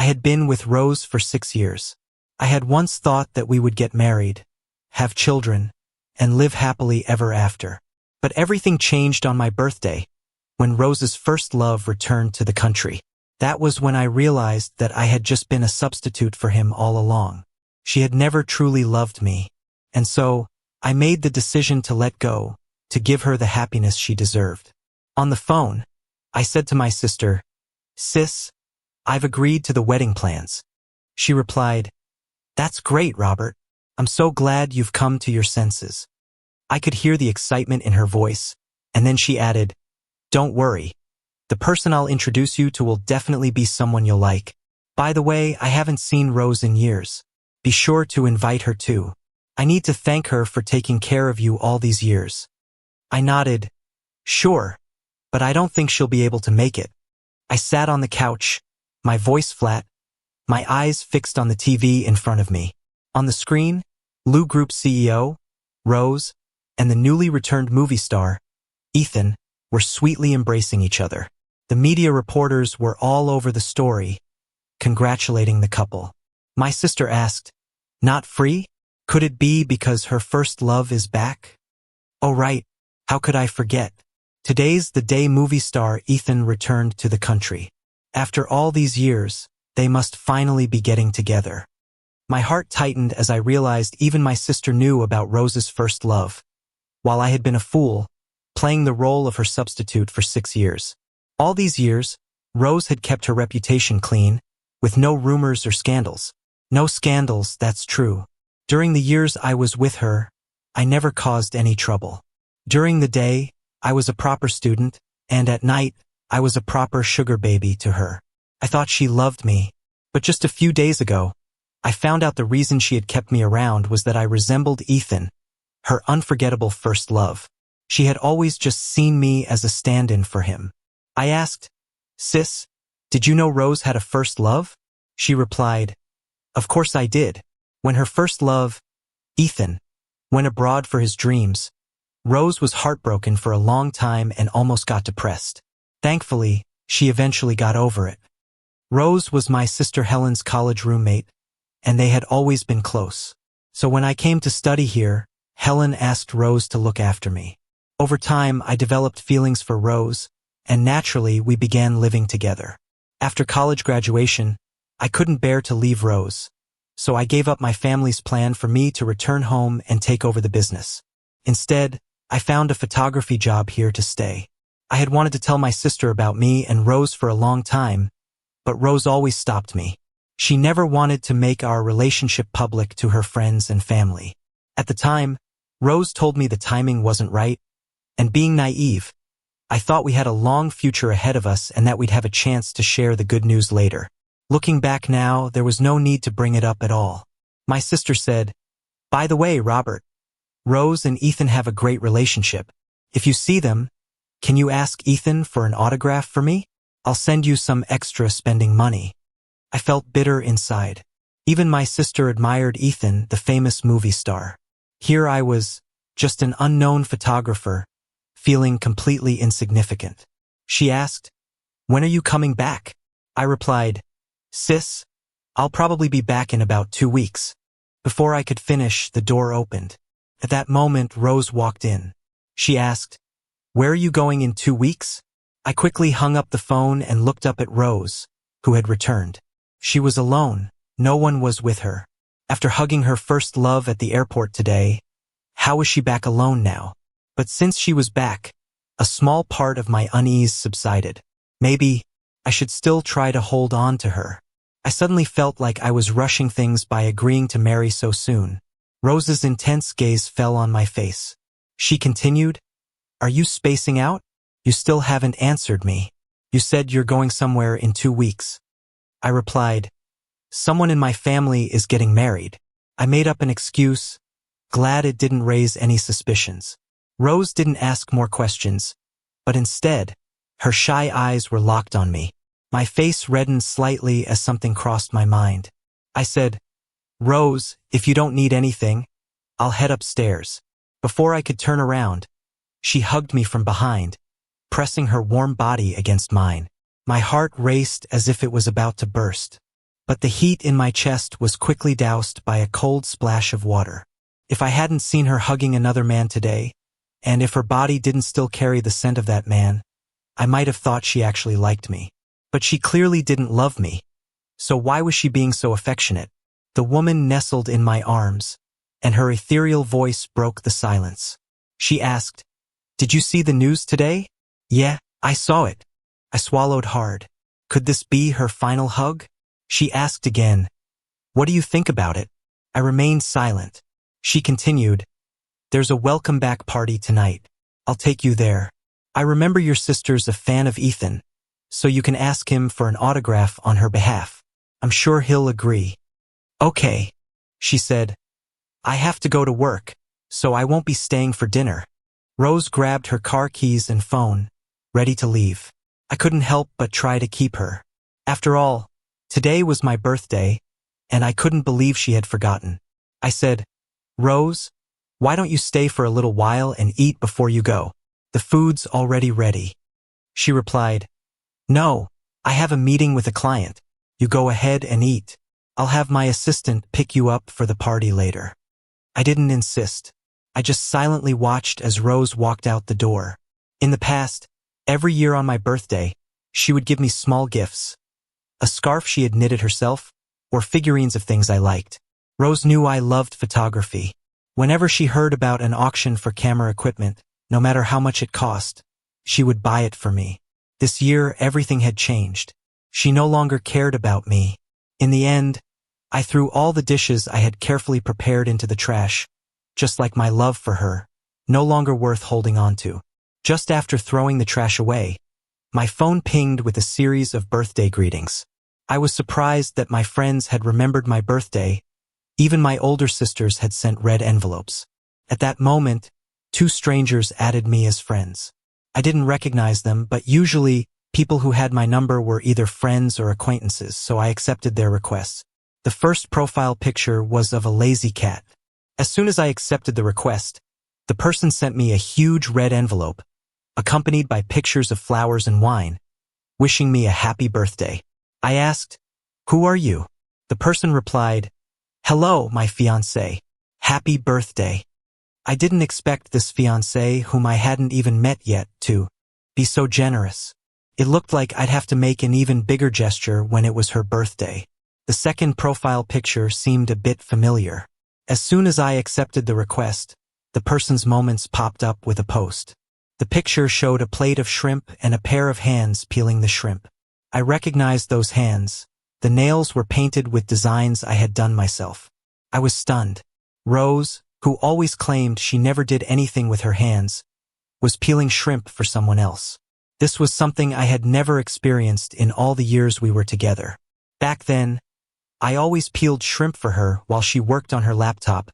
had been with Rose for 6 years. I had once thought that we would get married, have children, and live happily ever after. But everything changed on my birthday, when Rose's first love returned to the country. That was when I realized that I had just been a substitute for him all along. She had never truly loved me, and so I made the decision to let go, to give her the happiness she deserved. On the phone, I said to my sister, "Sis, I've agreed to the wedding plans." She replied, "That's great, Robert. I'm so glad you've come to your senses." I could hear the excitement in her voice, and then she added, "Don't worry. The person I'll introduce you to will definitely be someone you'll like. By the way, I haven't seen Rose in years. Be sure to invite her too. I need to thank her for taking care of you all these years." I nodded, "Sure, but I don't think she'll be able to make it." I sat on the couch, my voice flat, my eyes fixed on the TV in front of me. On the screen, Lou Group CEO, Rose, and the newly returned movie star, Ethan, were sweetly embracing each other. The media reporters were all over the story, congratulating the couple. My sister asked, "Not free? Could it be because her first love is back?" "Oh right, how could I forget? Today's the day movie star Ethan returned to the country. After all these years, they must finally be getting together." My heart tightened as I realized even my sister knew about Rose's first love, while I had been a fool, playing the role of her substitute for 6 years. All these years, Rose had kept her reputation clean, with no rumors or scandals. No scandals, that's true. During the years I was with her, I never caused any trouble. During the day, I was a proper student, and at night, I was a proper sugar baby to her. I thought she loved me, but just a few days ago, I found out the reason she had kept me around was that I resembled Ethan, her unforgettable first love. She had always just seen me as a stand-in for him. I asked, "Sis, did you know Rose had a first love?" She replied, "Of course I did. When her first love, Ethan, went abroad for his dreams, Rose was heartbroken for a long time and almost got depressed. Thankfully, she eventually got over it. Rose was my sister Helen's college roommate, and they had always been close. So when I came to study here, Helen asked Rose to look after me. Over time, I developed feelings for Rose, and naturally, we began living together. After college graduation, I couldn't bear to leave Rose, so I gave up my family's plan for me to return home and take over the business. Instead, I found a photography job here to stay. I had wanted to tell my sister about me and Rose for a long time, but Rose always stopped me. She never wanted to make our relationship public to her friends and family. At the time, Rose told me the timing wasn't right, and being naive, I thought we had a long future ahead of us and that we'd have a chance to share the good news later. Looking back now, there was no need to bring it up at all. My sister said, "By the way, Robert, Rose and Ethan have a great relationship. If you see them, can you ask Ethan for an autograph for me? I'll send you some extra spending money." I felt bitter inside. Even my sister admired Ethan, the famous movie star. Here I was, just an unknown photographer, feeling completely insignificant. She asked, "When are you coming back?" I replied, "Sis, I'll probably be back in about 2 weeks." Before I could finish, the door opened. At that moment, Rose walked in. She asked, "Where are you going in 2 weeks?" I quickly hung up the phone and looked up at Rose, who had returned. She was alone. No one was with her. After hugging her first love at the airport today, how was she back alone now? But since she was back, a small part of my unease subsided. Maybe I should still try to hold on to her. I suddenly felt like I was rushing things by agreeing to marry so soon. Rose's intense gaze fell on my face. She continued, "Are you spacing out? You still haven't answered me. You said you're going somewhere in 2 weeks." I replied, "Someone in my family is getting married." I made up an excuse, glad it didn't raise any suspicions. Rose didn't ask more questions, but instead, her shy eyes were locked on me. My face reddened slightly as something crossed my mind. I said, "Rose, if you don't need anything, I'll head upstairs." Before I could turn around, she hugged me from behind, pressing her warm body against mine. My heart raced as if it was about to burst. but the heat in my chest was quickly doused by a cold splash of water. If I hadn't seen her hugging another man today, and if her body didn't still carry the scent of that man, I might have thought she actually liked me. But she clearly didn't love me. So why was she being so affectionate? The woman nestled in my arms, and her ethereal voice broke the silence. She asked, "Did you see the news today?" "Yeah, I saw it." I swallowed hard. Could this be her final hug? She asked again, "What do you think about it?" I remained silent. She continued, "There's a welcome back party tonight. I'll take you there. I remember your sister's a fan of Ethan, so you can ask him for an autograph on her behalf. I'm sure he'll agree." "Okay," she said. "I have to go to work, so I won't be staying for dinner." Rose grabbed her car keys and phone, ready to leave. I couldn't help but try to keep her. After all, today was my birthday, and I couldn't believe she had forgotten. I said, "Rose, why don't you stay for a little while and eat before you go? The food's already ready." She replied, "No, I have a meeting with a client. You go ahead and eat. I'll have my assistant pick you up for the party later." I didn't insist. I just silently watched as Rose walked out the door. In the past, every year on my birthday, she would give me small gifts. A scarf she had knitted herself, or figurines of things I liked. Rose knew I loved photography. Whenever she heard about an auction for camera equipment, no matter how much it cost, she would buy it for me. This year, everything had changed. She no longer cared about me. In the end, I threw all the dishes I had carefully prepared into the trash, just like my love for her, no longer worth holding on to. Just after throwing the trash away, my phone pinged with a series of birthday greetings. I was surprised that my friends had remembered my birthday. Even my older sisters had sent red envelopes. At that moment, 2 strangers added me as friends. I didn't recognize them, but usually, people who had my number were either friends or acquaintances, so I accepted their requests. The first profile picture was of a lazy cat. As soon as I accepted the request, the person sent me a huge red envelope, accompanied by pictures of flowers and wine, wishing me a happy birthday. I asked, "Who are you?" The person replied, "Hello, my fiancé. Happy birthday." I didn't expect this fiancé, whom I hadn't even met yet, to be so generous. It looked like I'd have to make an even bigger gesture when it was her birthday. The second profile picture seemed a bit familiar. As soon as I accepted the request, the person's moments popped up with a post. The picture showed a plate of shrimp and a pair of hands peeling the shrimp. I recognized those hands. The nails were painted with designs I had done myself. I was stunned. Rose, who always claimed she never did anything with her hands, was peeling shrimp for someone else. This was something I had never experienced in all the years we were together. Back then, I always peeled shrimp for her while she worked on her laptop,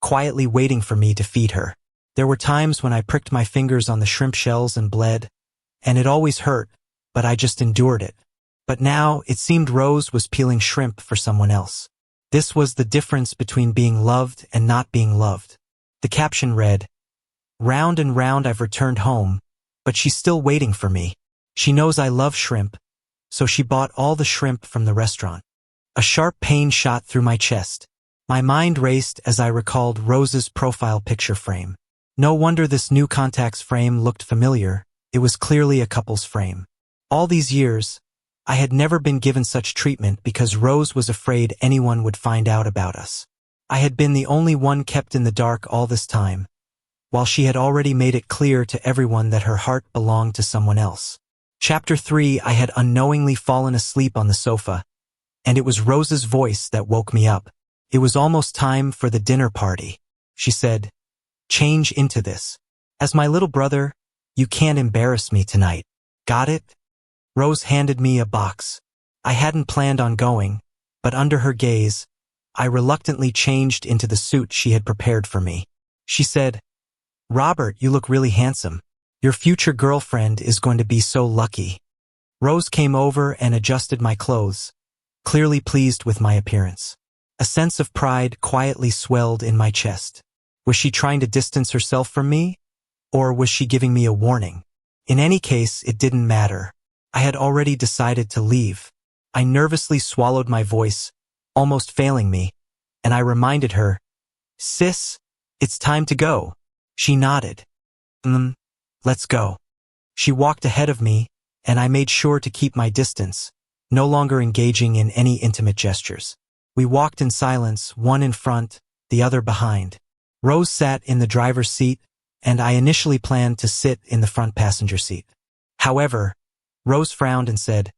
quietly waiting for me to feed her. There were times when I pricked my fingers on the shrimp shells and bled, and it always hurt, but I just endured it. But now, it seemed Rose was peeling shrimp for someone else. This was the difference between being loved and not being loved. The caption read, "Round and round I've returned home, but she's still waiting for me. She knows I love shrimp, so she bought all the shrimp from the restaurant." A sharp pain shot through my chest. My mind raced as I recalled Rose's profile picture frame. No wonder this new contacts frame looked familiar. It was clearly a couple's frame. All these years, I had never been given such treatment because Rose was afraid anyone would find out about us. I had been the only one kept in the dark all this time, while she had already made it clear to everyone that her heart belonged to someone else. Chapter 3. I had unknowingly fallen asleep on the sofa, and it was Rose's voice that woke me up. It was almost time for the dinner party. She said, "Change into this. As my little brother, you can't embarrass me tonight. Got it?" Rose handed me a box. I hadn't planned on going, but under her gaze, I reluctantly changed into the suit she had prepared for me. She said, "Robert, you look really handsome. Your future girlfriend is going to be so lucky." Rose came over and adjusted my clothes, clearly pleased with my appearance. A sense of pride quietly swelled in my chest. Was she trying to distance herself from me? Or was she giving me a warning? In any case, it didn't matter. I had already decided to leave. I nervously swallowed my voice, almost failing me, and I reminded her, "Sis, it's time to go." She nodded. Let's go." She walked ahead of me, and I made sure to keep my distance, no longer engaging in any intimate gestures. We walked in silence, one in front, the other behind. Rose sat in the driver's seat, and I initially planned to sit in the front passenger seat. However, Rose frowned and said,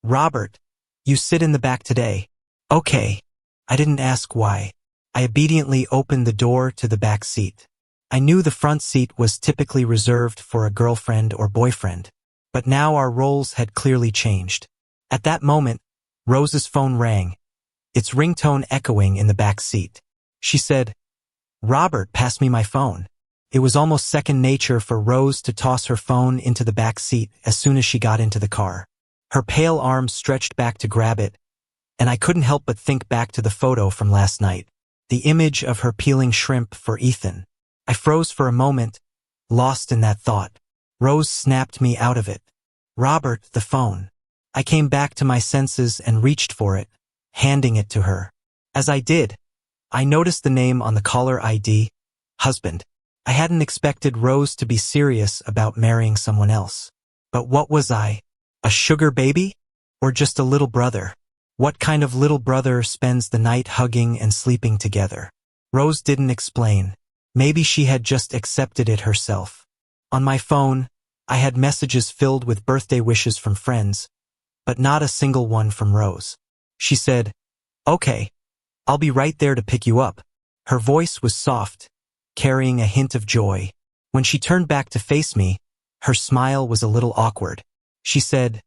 "Robert, you sit in the back today." "Okay." I didn't ask why. I obediently opened the door to the back seat. I knew the front seat was typically reserved for a girlfriend or boyfriend, but now our roles had clearly changed. At that moment, Rose's phone rang, its ringtone echoing in the back seat. She said, "Robert, pass me my phone." It was almost second nature for Rose to toss her phone into the back seat as soon as she got into the car. Her pale arm stretched back to grab it, and I couldn't help but think back to the photo from last night, the image of her peeling shrimp for Ethan. I froze for a moment, lost in that thought. Rose snapped me out of it. "Robert, the phone." I came back to my senses and reached for it, handing it to her. As I did, I noticed the name on the caller ID, husband. I hadn't expected Rose to be serious about marrying someone else. But what was I? A sugar baby? Or just a little brother? What kind of little brother spends the night hugging and sleeping together? Rose didn't explain. Maybe she had just accepted it herself. On my phone, I had messages filled with birthday wishes from friends, but not a single one from Rose. She said, "Okay, I'll be right there to pick you up." Her voice was soft, carrying a hint of joy. When she turned back to face me, her smile was a little awkward. She said,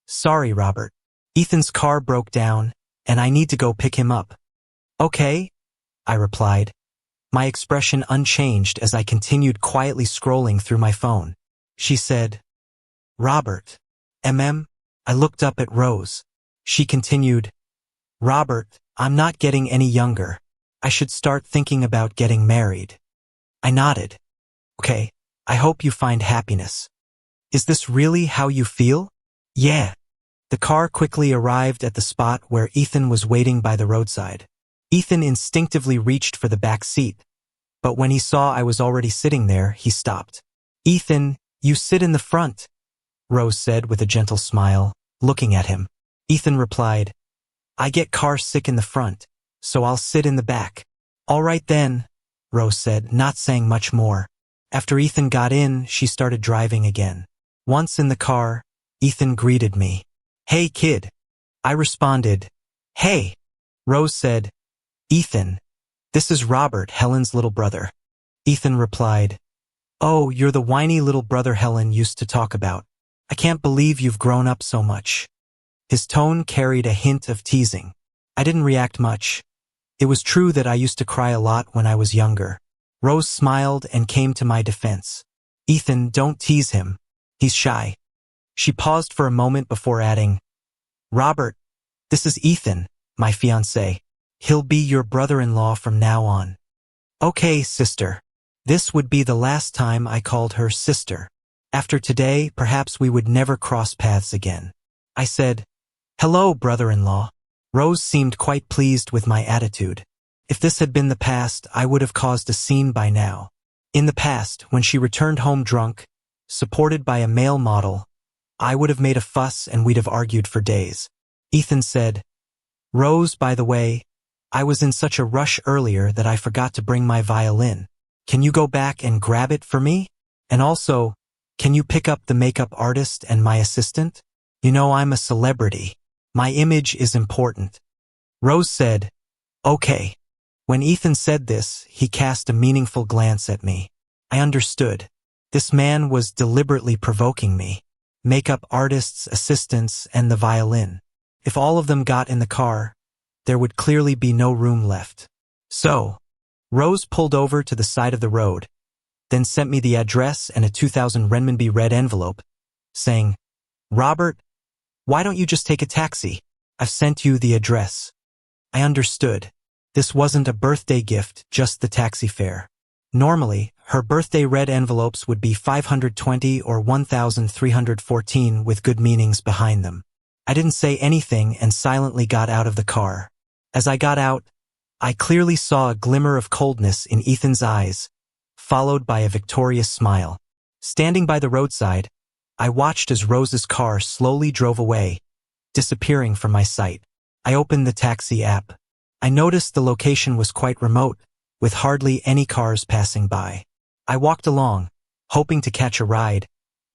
"Sorry, Robert. Ethan's car broke down, and I need to go pick him up." "Okay," I replied, my expression unchanged as I continued quietly scrolling through my phone. She said, "Robert, I looked up at Rose. She continued, "Robert, I'm not getting any younger. I should start thinking about getting married." I nodded. "Okay, I hope you find happiness." "Is this really how you feel?" "Yeah." The car quickly arrived at the spot where Ethan was waiting by the roadside. Ethan instinctively reached for the back seat, but when he saw I was already sitting there, he stopped. "Ethan, you sit in the front," Rose said with a gentle smile, looking at him. Ethan replied, "I get car sick in the front, so I'll sit in the back." "All right then," Rose said, not saying much more. After Ethan got in, she started driving again. Once in the car, Ethan greeted me. "Hey, kid." I responded, "Hey." Rose said, "Ethan, this is Robert, Helen's little brother." Ethan replied, "Oh, you're the whiny little brother Helen used to talk about. I can't believe you've grown up so much." His tone carried a hint of teasing. I didn't react much. It was true that I used to cry a lot when I was younger. Rose smiled and came to my defense. "Ethan, don't tease him. He's shy." She paused for a moment before adding, "Robert, this is Ethan, my fiancé. He'll be your brother-in-law from now on." "Okay, sister." This would be the last time I called her sister. After today, perhaps we would never cross paths again. I said, "Hello, brother-in-law." Rose seemed quite pleased with my attitude. If this had been the past, I would have caused a scene by now. In the past, when she returned home drunk, supported by a male model, I would have made a fuss and we'd have argued for days. Ethan said, "Rose, by the way, I was in such a rush earlier that I forgot to bring my violin. Can you go back and grab it for me? And also, can you pick up the makeup artist and my assistant? You know I'm a celebrity. My image is important." Rose said, "Okay." When Ethan said this, he cast a meaningful glance at me. I understood. This man was deliberately provoking me. Makeup artists, assistants, and the violin. If all of them got in the car, there would clearly be no room left. So, Rose pulled over to the side of the road, then sent me the address and a 2,000 renminbi red envelope, saying, "Robert, why don't you just take a taxi? I've sent you the address." I understood. This wasn't a birthday gift, just the taxi fare. Normally, her birthday red envelopes would be 520 or 1,314 with good meanings behind them. I didn't say anything and silently got out of the car. As I got out, I clearly saw a glimmer of coldness in Ethan's eyes, followed by a victorious smile. Standing by the roadside, I watched as Rose's car slowly drove away, disappearing from my sight. I opened the taxi app. I noticed the location was quite remote, with hardly any cars passing by. I walked along, hoping to catch a ride,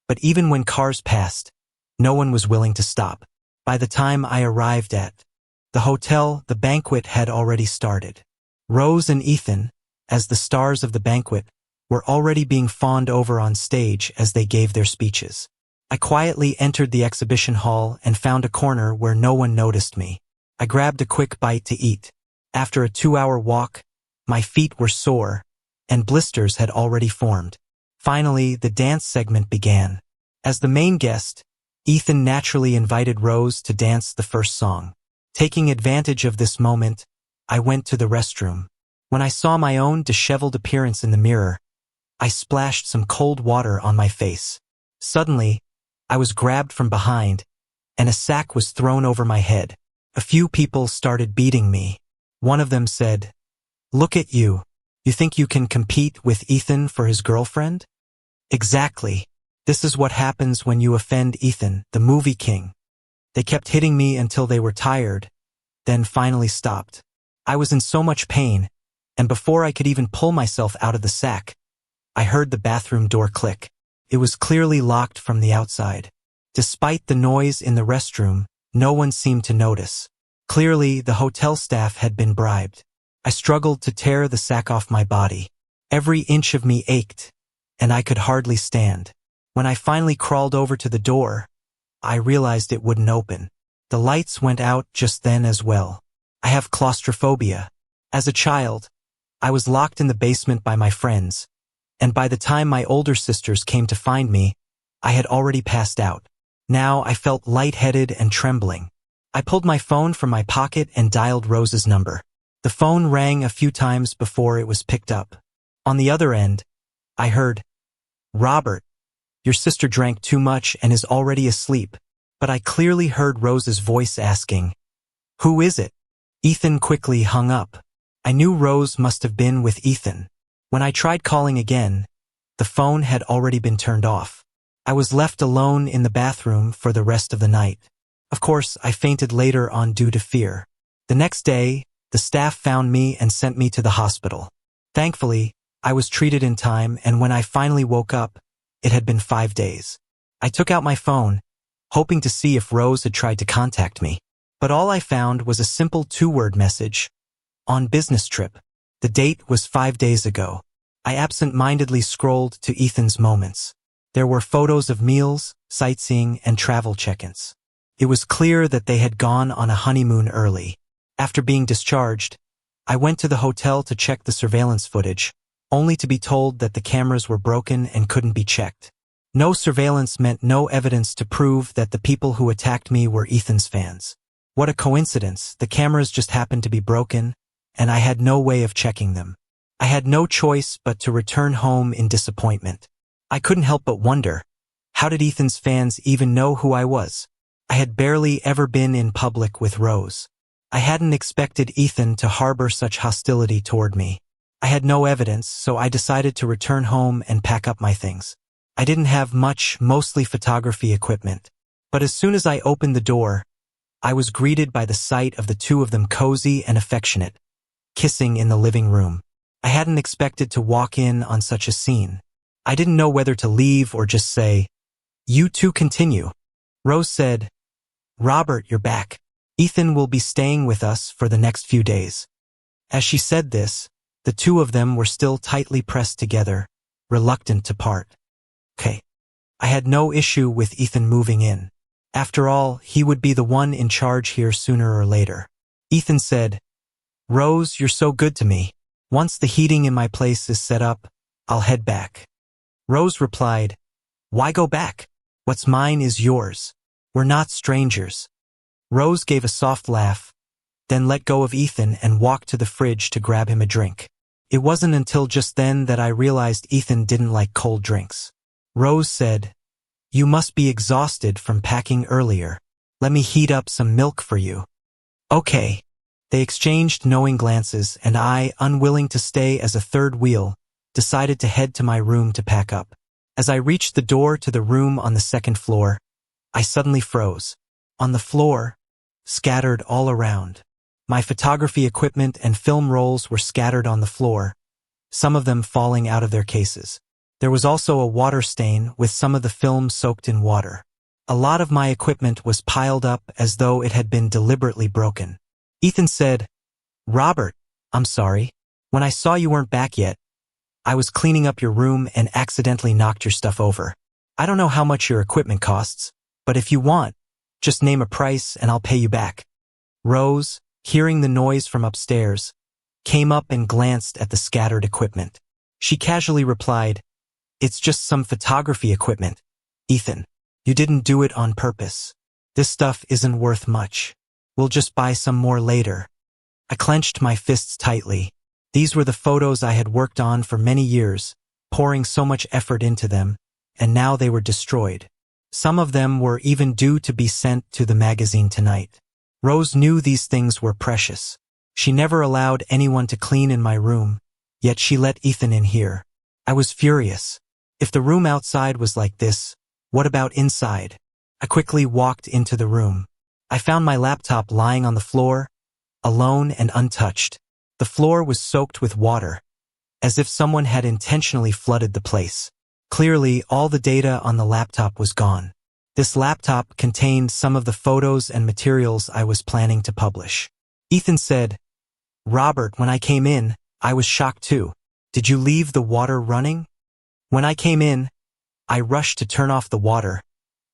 but even when cars passed, no one was willing to stop. By the time I arrived at the hotel, the banquet had already started. Rose and Ethan, as the stars of the banquet, were already being fawned over on stage as they gave their speeches. I quietly entered the exhibition hall and found a corner where no one noticed me. I grabbed a quick bite to eat. After a 2-hour walk, my feet were sore, and blisters had already formed. Finally, the dance segment began. As the main guest, Ethan naturally invited Rose to dance the first song. Taking advantage of this moment, I went to the restroom. When I saw my own disheveled appearance in the mirror, I splashed some cold water on my face. Suddenly, I was grabbed from behind, and a sack was thrown over my head. A few people started beating me. One of them said, "Look at you. You think you can compete with Ethan for his girlfriend?" Exactly. This is what happens when you offend Ethan, the movie king. They kept hitting me until they were tired, then finally stopped. I was in so much pain, and before I could even pull myself out of the sack, I heard the bathroom door click. It was clearly locked from the outside. Despite the noise in the restroom, no one seemed to notice. Clearly, the hotel staff had been bribed. I struggled to tear the sack off my body. Every inch of me ached, and I could hardly stand. When I finally crawled over to the door, I realized it wouldn't open. The lights went out just then as well. I have claustrophobia. As a child, I was locked in the basement by my friends, and by the time my older sisters came to find me, I had already passed out. Now I felt lightheaded and trembling. I pulled my phone from my pocket and dialed Rose's number. The phone rang a few times before it was picked up. On the other end, I heard, "Robert, your sister drank too much and is already asleep." But I clearly heard Rose's voice asking, "Who is it?" Ethan quickly hung up. I knew Rose must have been with Ethan. When I tried calling again, the phone had already been turned off. I was left alone in the bathroom for the rest of the night. Of course, I fainted later on due to fear. The next day, the staff found me and sent me to the hospital. Thankfully, I was treated in time, and when I finally woke up, it had been 5 days. I took out my phone, hoping to see if Rose had tried to contact me. But all I found was a simple 2-word message, "On business trip." The date was 5 days ago. I absent-mindedly scrolled to Ethan's moments. There were photos of meals, sightseeing, and travel check-ins. It was clear that they had gone on a honeymoon early. After being discharged, I went to the hotel to check the surveillance footage, only to be told that the cameras were broken and couldn't be checked. No surveillance meant no evidence to prove that the people who attacked me were Ethan's fans. What a coincidence, the cameras just happened to be broken, and I had no way of checking them. I had no choice but to return home in disappointment. I couldn't help but wonder, how did Ethan's fans even know who I was? I had barely ever been in public with Rose. I hadn't expected Ethan to harbor such hostility toward me. I had no evidence, so I decided to return home and pack up my things. I didn't have much, mostly photography equipment. But as soon as I opened the door, I was greeted by the sight of the two of them cozy and affectionate, kissing in the living room. I hadn't expected to walk in on such a scene. I didn't know whether to leave or just say, "You two continue." Rose said, "Robert, you're back. Ethan will be staying with us for the next few days." As she said this, the two of them were still tightly pressed together, reluctant to part. Okay. I had no issue with Ethan moving in. After all, he would be the one in charge here sooner or later. Ethan said, "Rose, you're so good to me. Once the heating in my place is set up, I'll head back." Rose replied, "Why go back? What's mine is yours. We're not strangers." Rose gave a soft laugh, then let go of Ethan and walked to the fridge to grab him a drink. It wasn't until just then that I realized Ethan didn't like cold drinks. Rose said, "You must be exhausted from packing earlier." Let me heat up some milk for you. Okay. They exchanged knowing glances, and I, unwilling to stay as a third wheel, decided to head to my room to pack up. As I reached the door to the room on the second floor, I suddenly froze. On the floor, scattered all around, my photography equipment and film rolls were scattered on the floor, some of them falling out of their cases. There was also a water stain with some of the film soaked in water. A lot of my equipment was piled up as though it had been deliberately broken. Ethan said, "Robert, I'm sorry. When I saw you weren't back yet, I was cleaning up your room and accidentally knocked your stuff over. I don't know how much your equipment costs, but if you want, just name a price and I'll pay you back." Rose, hearing the noise from upstairs, came up and glanced at the scattered equipment. She casually replied, "It's just some photography equipment, Ethan. You didn't do it on purpose. This stuff isn't worth much. We'll just buy some more later." I clenched my fists tightly. These were the photos I had worked on for many years, pouring so much effort into them, and now they were destroyed. Some of them were even due to be sent to the magazine tonight. Rose knew these things were precious. She never allowed anyone to clean in my room, yet she let Ethan in here. I was furious. If the room outside was like this, what about inside? I quickly walked into the room. I found my laptop lying on the floor, alone and untouched. The floor was soaked with water, as if someone had intentionally flooded the place. Clearly, all the data on the laptop was gone. This laptop contained some of the photos and materials I was planning to publish. Ethan said, "Robert, when I came in, I was shocked too. Did you leave the water running?" When I came in, I rushed to turn off the water,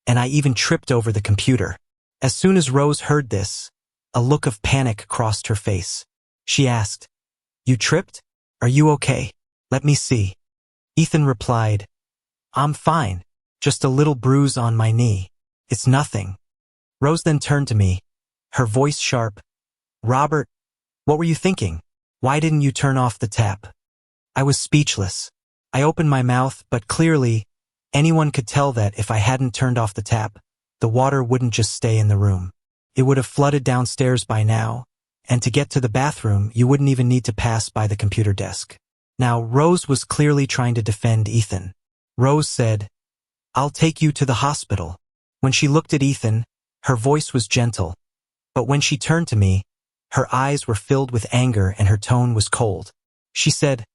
and I even tripped over the computer. As soon as Rose heard this, a look of panic crossed her face. She asked, "You tripped? Are you okay? Let me see." Ethan replied, "I'm fine. Just a little bruise on my knee. It's nothing." Rose then turned to me, her voice sharp. "Robert, what were you thinking? Why didn't you turn off the tap?" I was speechless. I opened my mouth, but clearly, anyone could tell that if I hadn't turned off the tap, the water wouldn't just stay in the room. It would have flooded downstairs by now, and to get to the bathroom, you wouldn't even need to pass by the computer desk. Now, Rose was clearly trying to defend Ethan. Rose said, "I'll take you to the hospital." When she looked at Ethan, her voice was gentle, but when she turned to me, her eyes were filled with anger and her tone was cold. She said,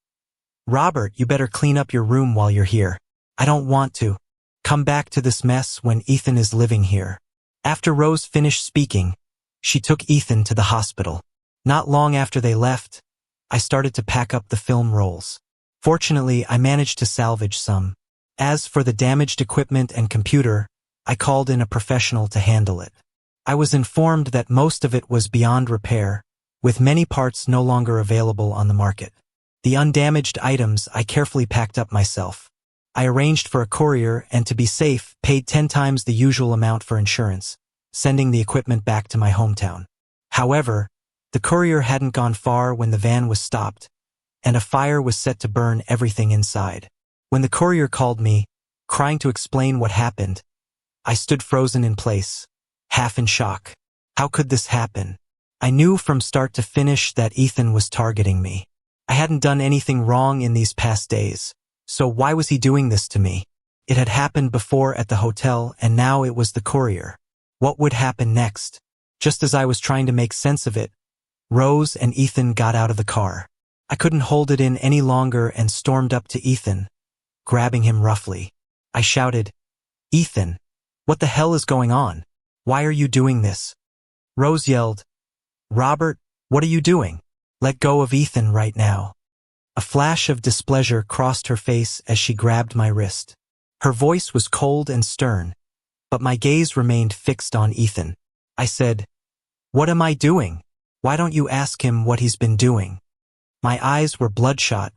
"Robert, you better clean up your room while you're here. I don't want to come back to this mess when Ethan is living here." After Rose finished speaking, she took Ethan to the hospital. Not long after they left, I started to pack up the film rolls. Fortunately, I managed to salvage some. As for the damaged equipment and computer, I called in a professional to handle it. I was informed that most of it was beyond repair, with many parts no longer available on the market. The undamaged items I carefully packed up myself. I arranged for a courier and, to be safe, paid 10 times the usual amount for insurance, sending the equipment back to my hometown. However, the courier hadn't gone far when the van was stopped, and a fire was set to burn everything inside. When the courier called me, crying to explain what happened, I stood frozen in place, half in shock. How could this happen? I knew from start to finish that Ethan was targeting me. I hadn't done anything wrong in these past days, so why was he doing this to me? It had happened before at the hotel, and now it was the courier. What would happen next? Just as I was trying to make sense of it, Rose and Ethan got out of the car. I couldn't hold it in any longer and stormed up to Ethan, grabbing him roughly. I shouted, "Ethan, what the hell is going on? Why are you doing this?" Rose yelled, "Robert, what are you doing? Let go of Ethan right now." A flash of displeasure crossed her face as she grabbed my wrist. Her voice was cold and stern, but my gaze remained fixed on Ethan. I said, "What am I doing? Why don't you ask him what he's been doing?" My eyes were bloodshot,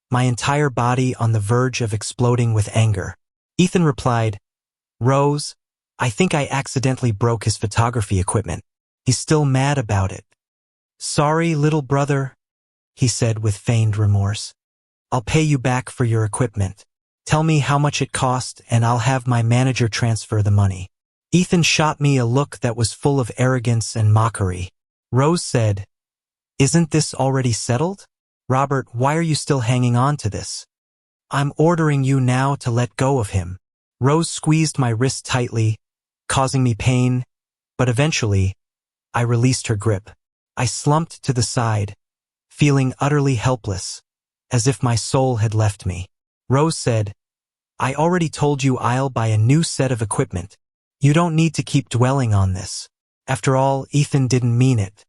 my entire body on the verge of exploding with anger. Ethan replied, "Rose, I think I accidentally broke his photography equipment. He's still mad about it." "Sorry, little brother," he said with feigned remorse. "I'll pay you back for your equipment. Tell me how much it cost and I'll have my manager transfer the money." Ethan shot me a look that was full of arrogance and mockery. Rose said, "Isn't this already settled? Robert, why are you still hanging on to this? I'm ordering you now to let go of him." Rose squeezed my wrist tightly, causing me pain, but eventually, I released her grip. I slumped to the side, feeling utterly helpless, as if my soul had left me. Rose said, "I already told you I'll buy a new set of equipment. You don't need to keep dwelling on this. After all, Ethan didn't mean it.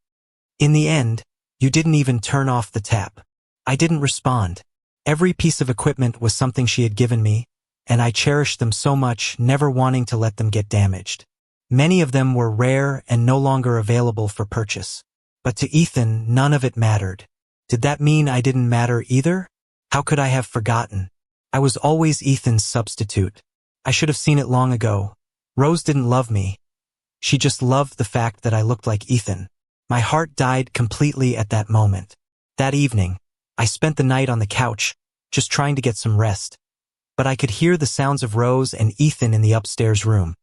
In the end, you didn't even turn off the tap." I didn't respond. Every piece of equipment was something she had given me, and I cherished them so much, never wanting to let them get damaged. Many of them were rare and no longer available for purchase. But to Ethan, none of it mattered. Did that mean I didn't matter either? How could I have forgotten? I was always Ethan's substitute. I should have seen it long ago. Rose didn't love me. She just loved the fact that I looked like Ethan. My heart died completely at that moment. That evening, I spent the night on the couch, just trying to get some rest. But I could hear the sounds of Rose and Ethan in the upstairs room,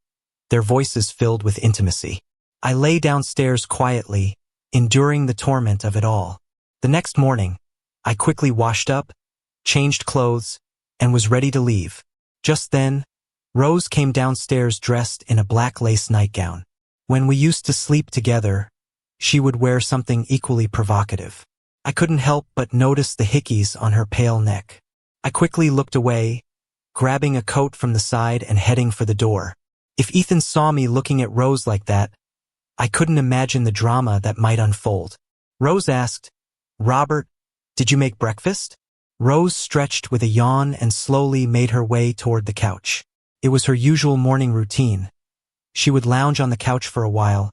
their voices filled with intimacy. I lay downstairs quietly, enduring the torment of it all. The next morning, I quickly washed up, changed clothes, and was ready to leave. Just then, Rose came downstairs dressed in a black lace nightgown. When we used to sleep together, she would wear something equally provocative. I couldn't help but notice the hickeys on her pale neck. I quickly looked away, grabbing a coat from the side and heading for the door. If Ethan saw me looking at Rose like that, I couldn't imagine the drama that might unfold. Rose asked, "Robert, did you make breakfast?" Rose stretched with a yawn and slowly made her way toward the couch. It was her usual morning routine. She would lounge on the couch for a while,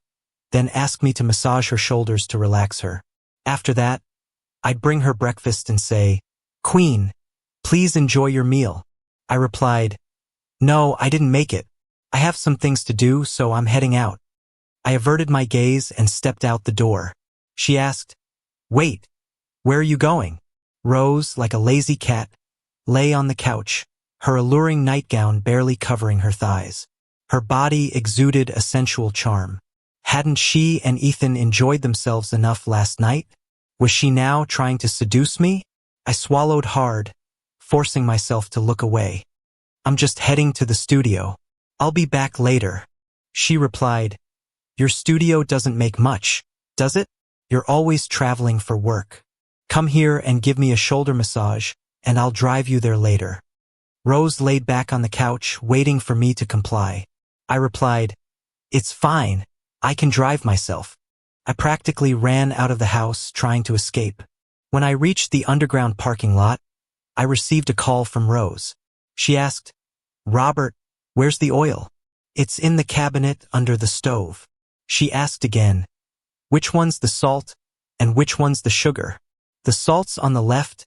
then ask me to massage her shoulders to relax her. After that, I'd bring her breakfast and say, "Queen, please enjoy your meal." I replied, "No, I didn't make it. I have some things to do, so I'm heading out." I averted my gaze and stepped out the door. She asked, "Wait, where are you going?" Rose, like a lazy cat, lay on the couch, her alluring nightgown barely covering her thighs. Her body exuded a sensual charm. Hadn't she and Ethan enjoyed themselves enough last night? Was she now trying to seduce me? I swallowed hard, forcing myself to look away. "I'm just heading to the studio. I'll be back later." She replied, "Your studio doesn't make much, does it? You're always traveling for work. Come here and give me a shoulder massage, and I'll drive you there later." Rose laid back on the couch, waiting for me to comply. I replied, "It's fine. I can drive myself." I practically ran out of the house, trying to escape. When I reached the underground parking lot, I received a call from Rose. She asked, "Robert, where's the oil?" "It's in the cabinet under the stove." She asked again, "Which one's the salt, and which one's the sugar?" "The salt's on the left,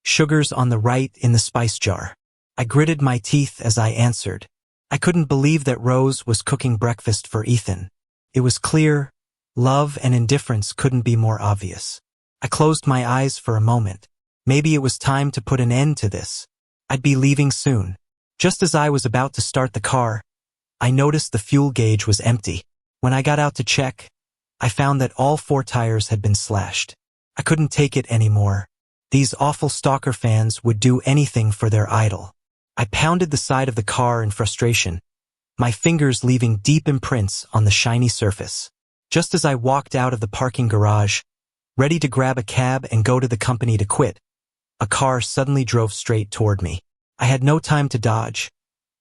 sugar's on the right in the spice jar." I gritted my teeth as I answered. I couldn't believe that Rose was cooking breakfast for Ethan. It was clear, love and indifference couldn't be more obvious. I closed my eyes for a moment. Maybe it was time to put an end to this. I'd be leaving soon. Just as I was about to start the car, I noticed the fuel gauge was empty. When I got out to check, I found that all 4 tires had been slashed. I couldn't take it anymore. These awful stalker fans would do anything for their idol. I pounded the side of the car in frustration, my fingers leaving deep imprints on the shiny surface. Just as I walked out of the parking garage, ready to grab a cab and go to the company to quit, a car suddenly drove straight toward me. I had no time to dodge,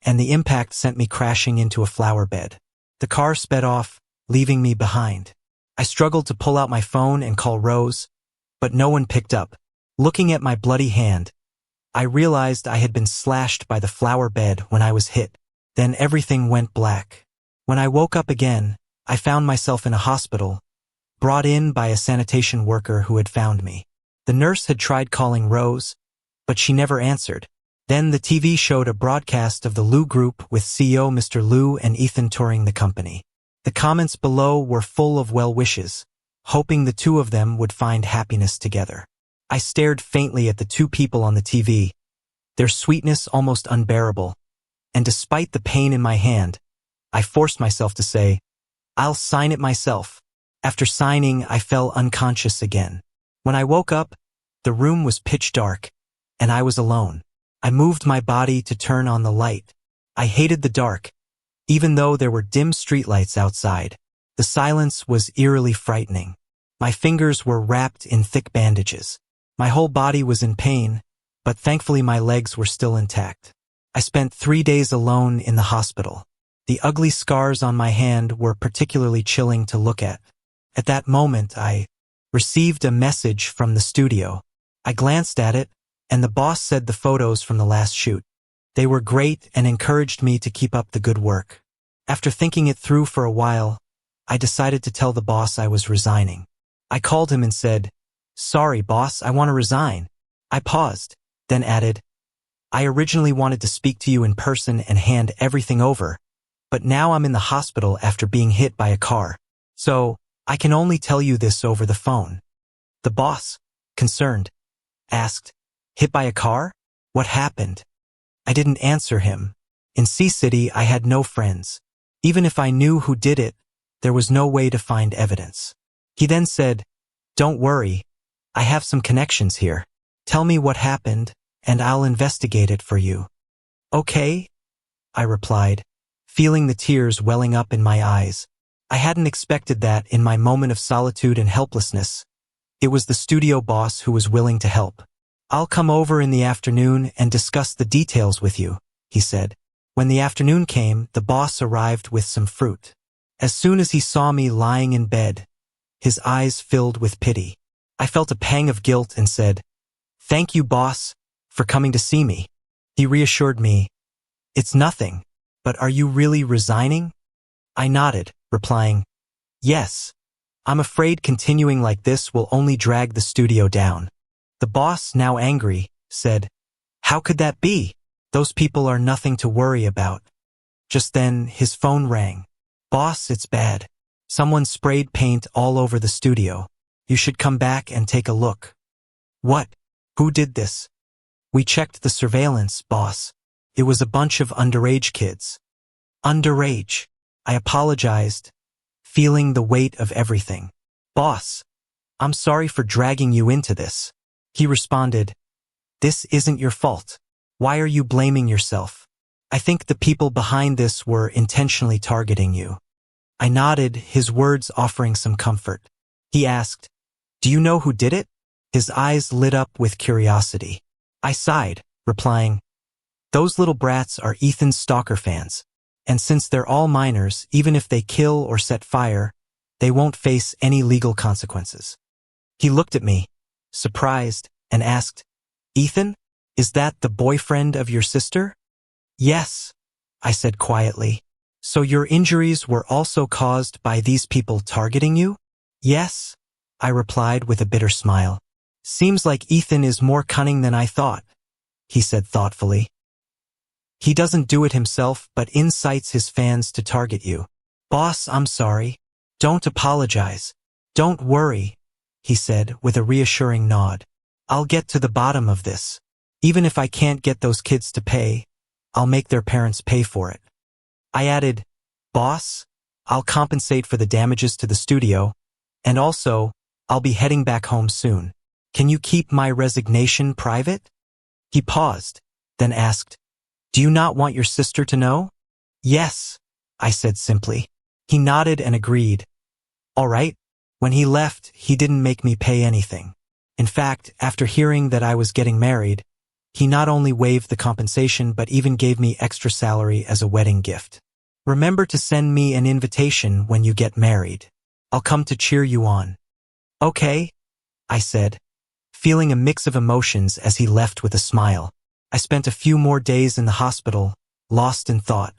and the impact sent me crashing into a flower bed. The car sped off, leaving me behind. I struggled to pull out my phone and call Rose, but no one picked up. Looking at my bloody hand, I realized I had been slashed by the flower bed when I was hit. Then everything went black. When I woke up again, I found myself in a hospital, brought in by a sanitation worker who had found me. The nurse had tried calling Rose, but she never answered. Then the TV showed a broadcast of the Liu Group with CEO Mr. Liu and Ethan touring the company. The comments below were full of well wishes, hoping the two of them would find happiness together. I stared faintly at the 2 people on the TV, their sweetness almost unbearable, and despite the pain in my hand, I forced myself to say, "I'll sign it myself." After signing, I fell unconscious again. When I woke up, the room was pitch dark, and I was alone. I moved my body to turn on the light. I hated the dark, even though there were dim streetlights outside. The silence was eerily frightening. My fingers were wrapped in thick bandages. My whole body was in pain, but thankfully my legs were still intact. I spent 3 days alone in the hospital. The ugly scars on my hand were particularly chilling to look at. At that moment, I received a message from the studio. I glanced at it, and the boss said the photos from the last shoot. They were great and encouraged me to keep up the good work. After thinking it through for a while, I decided to tell the boss I was resigning. I called him and said, "Sorry, boss, I want to resign." I paused, then added, "I originally wanted to speak to you in person and hand everything over, but now I'm in the hospital after being hit by a car. So, I can only tell you this over the phone." The boss, concerned, asked, "Hit by a car? What happened?" I didn't answer him. In C-City, I had no friends. Even if I knew who did it, there was no way to find evidence. He then said, "Don't worry, I have some connections here. Tell me what happened, and I'll investigate it for you." "Okay," I replied, feeling the tears welling up in my eyes. I hadn't expected that in my moment of solitude and helplessness. It was the studio boss who was willing to help. "I'll come over in the afternoon and discuss the details with you," he said. When the afternoon came, the boss arrived with some fruit. As soon as he saw me lying in bed, his eyes filled with pity. I felt a pang of guilt and said, "Thank you, boss, for coming to see me." He reassured me, "It's nothing, but are you really resigning?" I nodded, replying, "Yes. I'm afraid continuing like this will only drag the studio down." The boss, now angry, said, "How could that be? Those people are nothing to worry about." Just then, his phone rang. "Boss, it's bad. Someone sprayed paint all over the studio. You should come back and take a look." "What? Who did this?" "We checked the surveillance, boss. It was a bunch of underage kids." "Underage?" I apologized, feeling the weight of everything. "Boss, I'm sorry for dragging you into this." He responded, "This isn't your fault. Why are you blaming yourself? I think the people behind this were intentionally targeting you." I nodded, his words offering some comfort. He asked, "Do you know who did it?" His eyes lit up with curiosity. I sighed, replying, "Those little brats are Ethan's stalker fans. And since they're all minors, even if they kill or set fire, they won't face any legal consequences." He looked at me, surprised, and asked, "Ethan, is that the boyfriend of your sister?" "Yes," I said quietly. "So your injuries were also caused by these people targeting you?" "Yes," I replied with a bitter smile. "Seems like Ethan is more cunning than I thought," he said thoughtfully. "He doesn't do it himself but incites his fans to target you." "Boss, I'm sorry. Don't apologize. Don't worry," he said with a reassuring nod. "I'll get to the bottom of this. Even if I can't get those kids to pay, I'll make their parents pay for it." I added, "Boss, I'll compensate for the damages to the studio, and also, I'll be heading back home soon. Can you keep my resignation private?" He paused, then asked, "Do you not want your sister to know?" "Yes," I said simply. He nodded and agreed. "All right." When he left, he didn't make me pay anything. In fact, after hearing that I was getting married, he not only waived the compensation but even gave me extra salary as a wedding gift. "Remember to send me an invitation when you get married. I'll come to cheer you on." "Okay," I said, feeling a mix of emotions as he left with a smile. I spent a few more days in the hospital, lost in thought.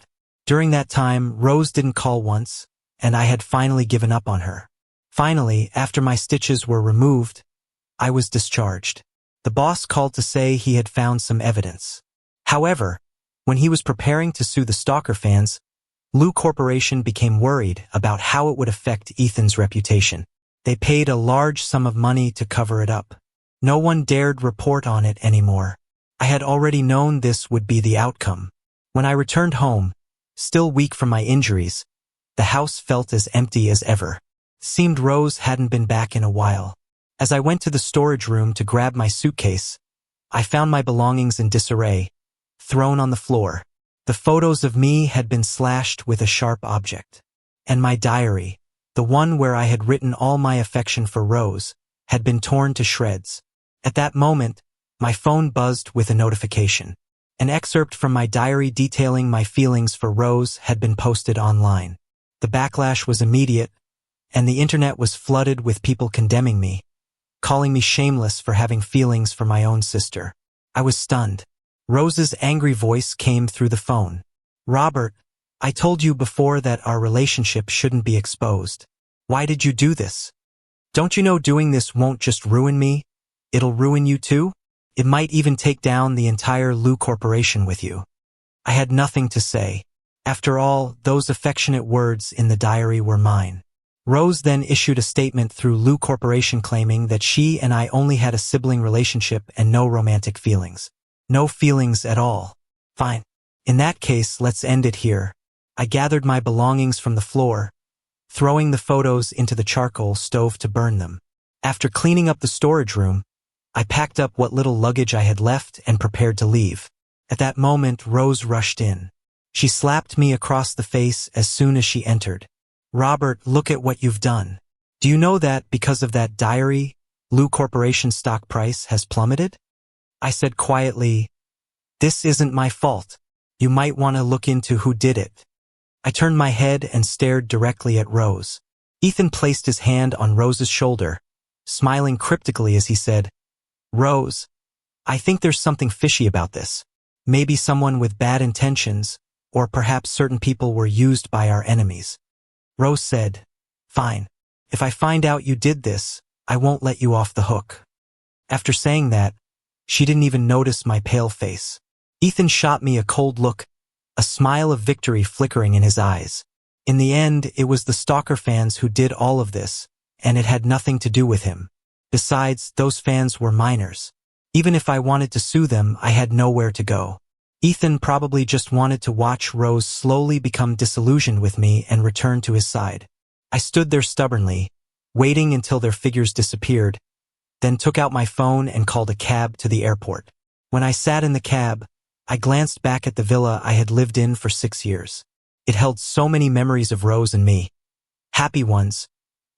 During that time, Rose didn't call once, and I had finally given up on her. Finally, after my stitches were removed, I was discharged. The boss called to say he had found some evidence. However, when he was preparing to sue the stalker fans, Lou Corporation became worried about how it would affect Ethan's reputation. They paid a large sum of money to cover it up. No one dared report on it anymore. I had already known this would be the outcome. When I returned home, Still weak from my injuries, the house felt as empty as ever. Seemed Rose hadn't been back in a while. As I went to the storage room to grab my suitcase, I found my belongings in disarray, thrown on the floor. The photos of me had been slashed with a sharp object. And my diary, the one where I had written all my affection for Rose, had been torn to shreds. At that moment, my phone buzzed with a notification. An excerpt from my diary detailing my feelings for Rose had been posted online. The backlash was immediate, and the internet was flooded with people condemning me, calling me shameless for having feelings for my own sister. I was stunned. Rose's angry voice came through the phone. "Robert, I told you before that our relationship shouldn't be exposed. Why did you do this? Don't you know doing this won't just ruin me? It'll ruin you too? It might even take down the entire Lou Corporation with you." I had nothing to say. After all, those affectionate words in the diary were mine. Rose then issued a statement through Lou Corporation claiming that she and I only had a sibling relationship and no romantic feelings. No feelings at all. Fine. In that case, let's end it here. I gathered my belongings from the floor, throwing the photos into the charcoal stove to burn them. After cleaning up the storage room, I packed up what little luggage I had left and prepared to leave. At that moment, Rose rushed in. She slapped me across the face as soon as she entered. "Robert, look at what you've done. Do you know that because of that diary, Lou Corporation stock price has plummeted?" I said quietly, "This isn't my fault. You might want to look into who did it." I turned my head and stared directly at Rose. Ethan placed his hand on Rose's shoulder, smiling cryptically as he said, "Rose, I think there's something fishy about this. Maybe someone with bad intentions, or perhaps certain people were used by our enemies." Rose said, "Fine. If I find out you did this, I won't let you off the hook." After saying that, she didn't even notice my pale face. Ethan shot me a cold look, a smile of victory flickering in his eyes. In the end, it was the stalker fans who did all of this, and it had nothing to do with him. Besides, those fans were minors. Even if I wanted to sue them, I had nowhere to go. Ethan probably just wanted to watch Rose slowly become disillusioned with me and return to his side. I stood there stubbornly, waiting until their figures disappeared, then took out my phone and called a cab to the airport. When I sat in the cab, I glanced back at the villa I had lived in for 6 years. It held so many memories of Rose and me. Happy ones,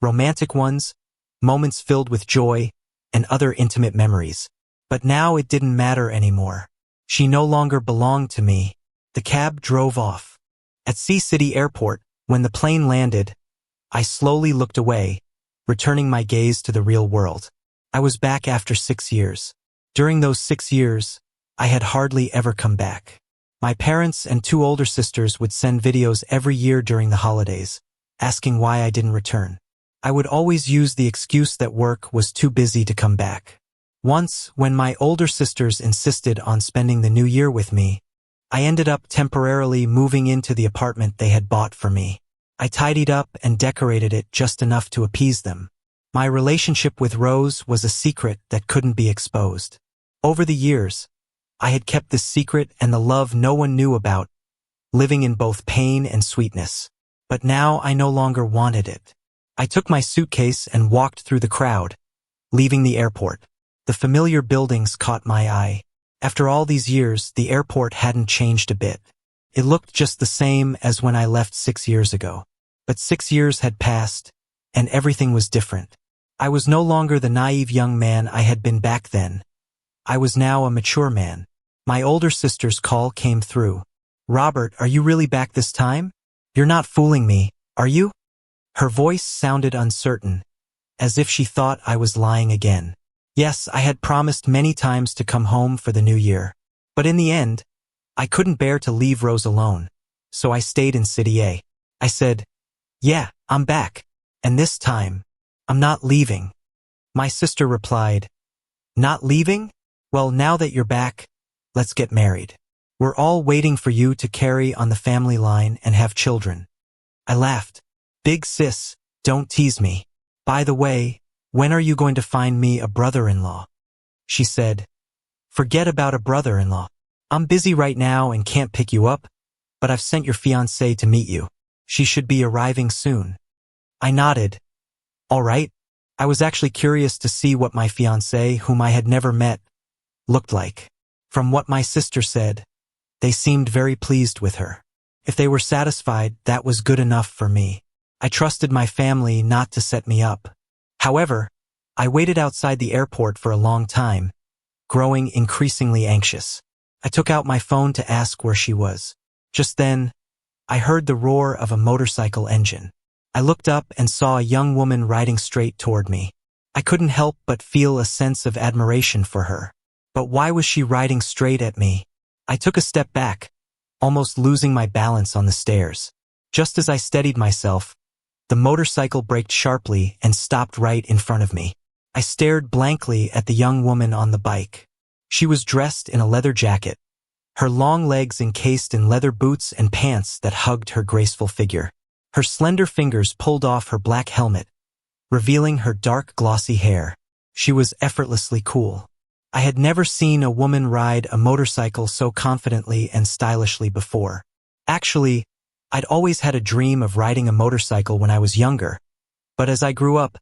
romantic ones, moments filled with joy, and other intimate memories. But now it didn't matter anymore. She no longer belonged to me. The cab drove off. At Sea City Airport, when the plane landed, I slowly looked away, returning my gaze to the real world. I was back after 6 years. During those 6 years, I had hardly ever come back. My parents and 2 older sisters would send videos every year during the holidays, asking why I didn't return. I would always use the excuse that work was too busy to come back. Once, when my older sisters insisted on spending the new year with me, I ended up temporarily moving into the apartment they had bought for me. I tidied up and decorated it just enough to appease them. My relationship with Rose was a secret that couldn't be exposed. Over the years, I had kept this secret and the love no one knew about, living in both pain and sweetness. But now I no longer wanted it. I took my suitcase and walked through the crowd, leaving the airport. The familiar buildings caught my eye. After all these years, the airport hadn't changed a bit. It looked just the same as when I left 6 years ago. But 6 years had passed, and everything was different. I was no longer the naive young man I had been back then. I was now a mature man. My older sister's call came through. "Robert, are you really back this time? You're not fooling me, are you?" Her voice sounded uncertain, as if she thought I was lying again. Yes, I had promised many times to come home for the new year. But in the end, I couldn't bear to leave Rose alone, so I stayed in City A. I said, "Yeah, I'm back. And this time, I'm not leaving." My sister replied, "Not leaving? Well, now that you're back, let's get married. We're all waiting for you to carry on the family line and have children." I laughed. "Big sis, don't tease me. By the way, when are you going to find me a brother-in-law?" She said, "Forget about a brother-in-law. I'm busy right now and can't pick you up. but I've sent your fiancée to meet you. She should be arriving soon. I nodded. All right. I was actually curious to see what my fiancé, whom I had never met, looked like. From what my sister said, they seemed very pleased with her. If they were satisfied, that was good enough for me. I trusted my family not to set me up. However, I waited outside the airport for a long time, growing increasingly anxious. I took out my phone to ask where she was. Just then, I heard the roar of a motorcycle engine. I looked up and saw a young woman riding straight toward me. I couldn't help but feel a sense of admiration for her. But why was she riding straight at me? I took a step back, almost losing my balance on the stairs. Just as I steadied myself, the motorcycle braked sharply and stopped right in front of me. I stared blankly at the young woman on the bike. She was dressed in a leather jacket, her long legs encased in leather boots and pants that hugged her graceful figure. Her slender fingers pulled off her black helmet, revealing her dark, glossy hair. She was effortlessly cool. I had never seen a woman ride a motorcycle so confidently and stylishly before. Actually, I'd always had a dream of riding a motorcycle when I was younger, but as I grew up,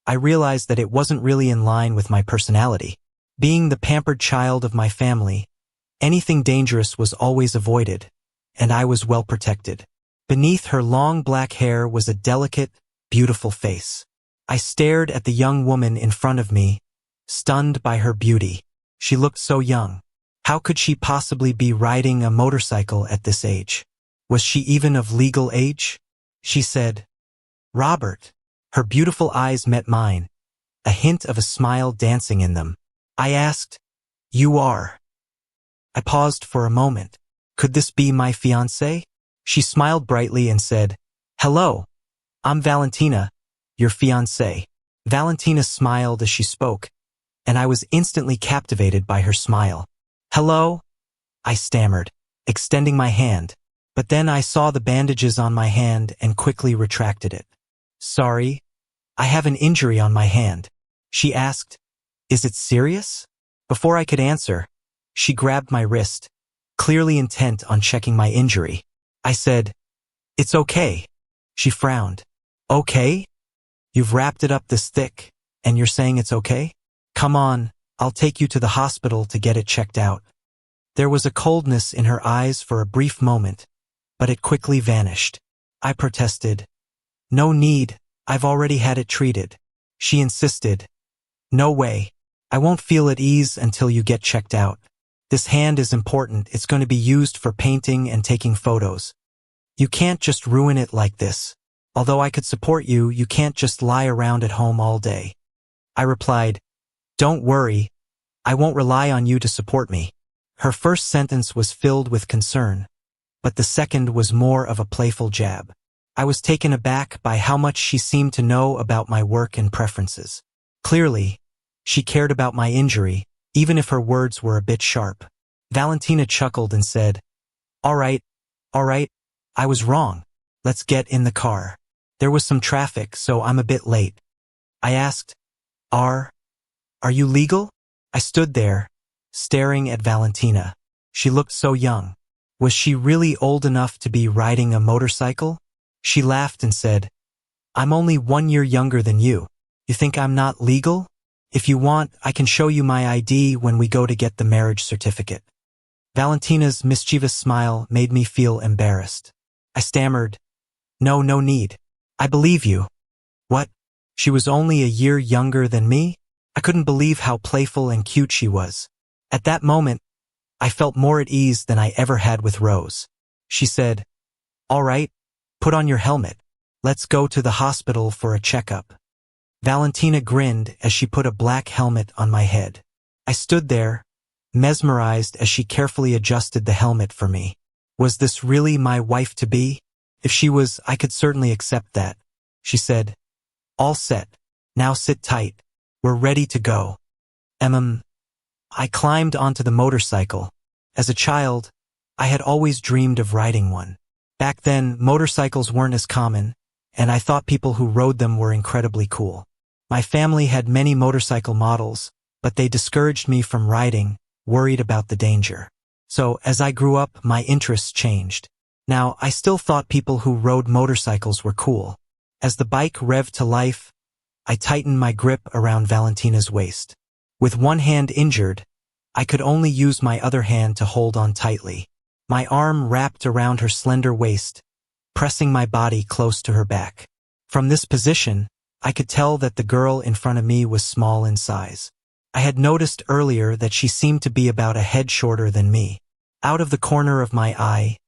I realized that it wasn't really in line with my personality. Being the pampered child of my family, anything dangerous was always avoided, and I was well protected. Beneath her long black hair was a delicate, beautiful face. I stared at the young woman in front of me, stunned by her beauty. She looked so young. How could she possibly be riding a motorcycle at this age? Was she even of legal age? She said, "Robert." Her beautiful eyes met mine, a hint of a smile dancing in them. I asked, "You are?" I paused for a moment. Could this be my fiancée? She smiled brightly and said, "Hello, I'm Valentina, your fiancée." Valentina smiled as she spoke, and I was instantly captivated by her smile. "Hello?" I stammered, extending my hand, but then I saw the bandages on my hand and quickly retracted it. "Sorry, I have an injury on my hand." She asked, "Is it serious?" Before I could answer, she grabbed my wrist, clearly intent on checking my injury. I said, "It's okay." She frowned. "Okay? You've wrapped it up this thick, and you're saying it's okay? Come on, I'll take you to the hospital to get it checked out." There was a coldness in her eyes for a brief moment, but it quickly vanished. I protested, "No need, I've already had it treated." She insisted, "No way. I won't feel at ease until you get checked out. This hand is important. It's going to be used for painting and taking photos. You can't just ruin it like this. Although I could support you, you can't just lie around at home all day." I replied, "Don't worry. I won't rely on you to support me." Her first sentence was filled with concern, but the second was more of a playful jab. I was taken aback by how much she seemed to know about my work and preferences. Clearly, she cared about my injury, even if her words were a bit sharp. Valentina chuckled and said, all right, I was wrong. Let's get in the car. There was some traffic, so I'm a bit late." I asked, Are you legal?" I stood there, staring at Valentina. She looked so young. Was she really old enough to be riding a motorcycle? She laughed and said, "I'm only 1 year younger than you. You think I'm not legal? If you want, I can show you my ID when we go to get the marriage certificate." Valentina's mischievous smile made me feel embarrassed. I stammered, No need. I believe you." What? She was only a year younger than me? I couldn't believe how playful and cute she was. At that moment, I felt more at ease than I ever had with Rose. She said, "All right, put on your helmet. Let's go to the hospital for a checkup." Valentina grinned as she put a black helmet on my head. I stood there, mesmerized as she carefully adjusted the helmet for me. Was this really my wife-to-be? If she was, I could certainly accept that. She said, "All set. Now sit tight. We're ready to go." I climbed onto the motorcycle. As a child, I had always dreamed of riding one. Back then, motorcycles weren't as common, and I thought people who rode them were incredibly cool. My family had many motorcycle models, but they discouraged me from riding, worried about the danger. So, as I grew up, my interests changed. Now, I still thought people who rode motorcycles were cool. As the bike revved to life, I tightened my grip around Valentina's waist. With one hand injured, I could only use my other hand to hold on tightly. My arm wrapped around her slender waist, pressing my body close to her back. From this position, I could tell that the girl in front of me was small in size. I had noticed earlier that she seemed to be about a head shorter than me. Out of the corner of my eye,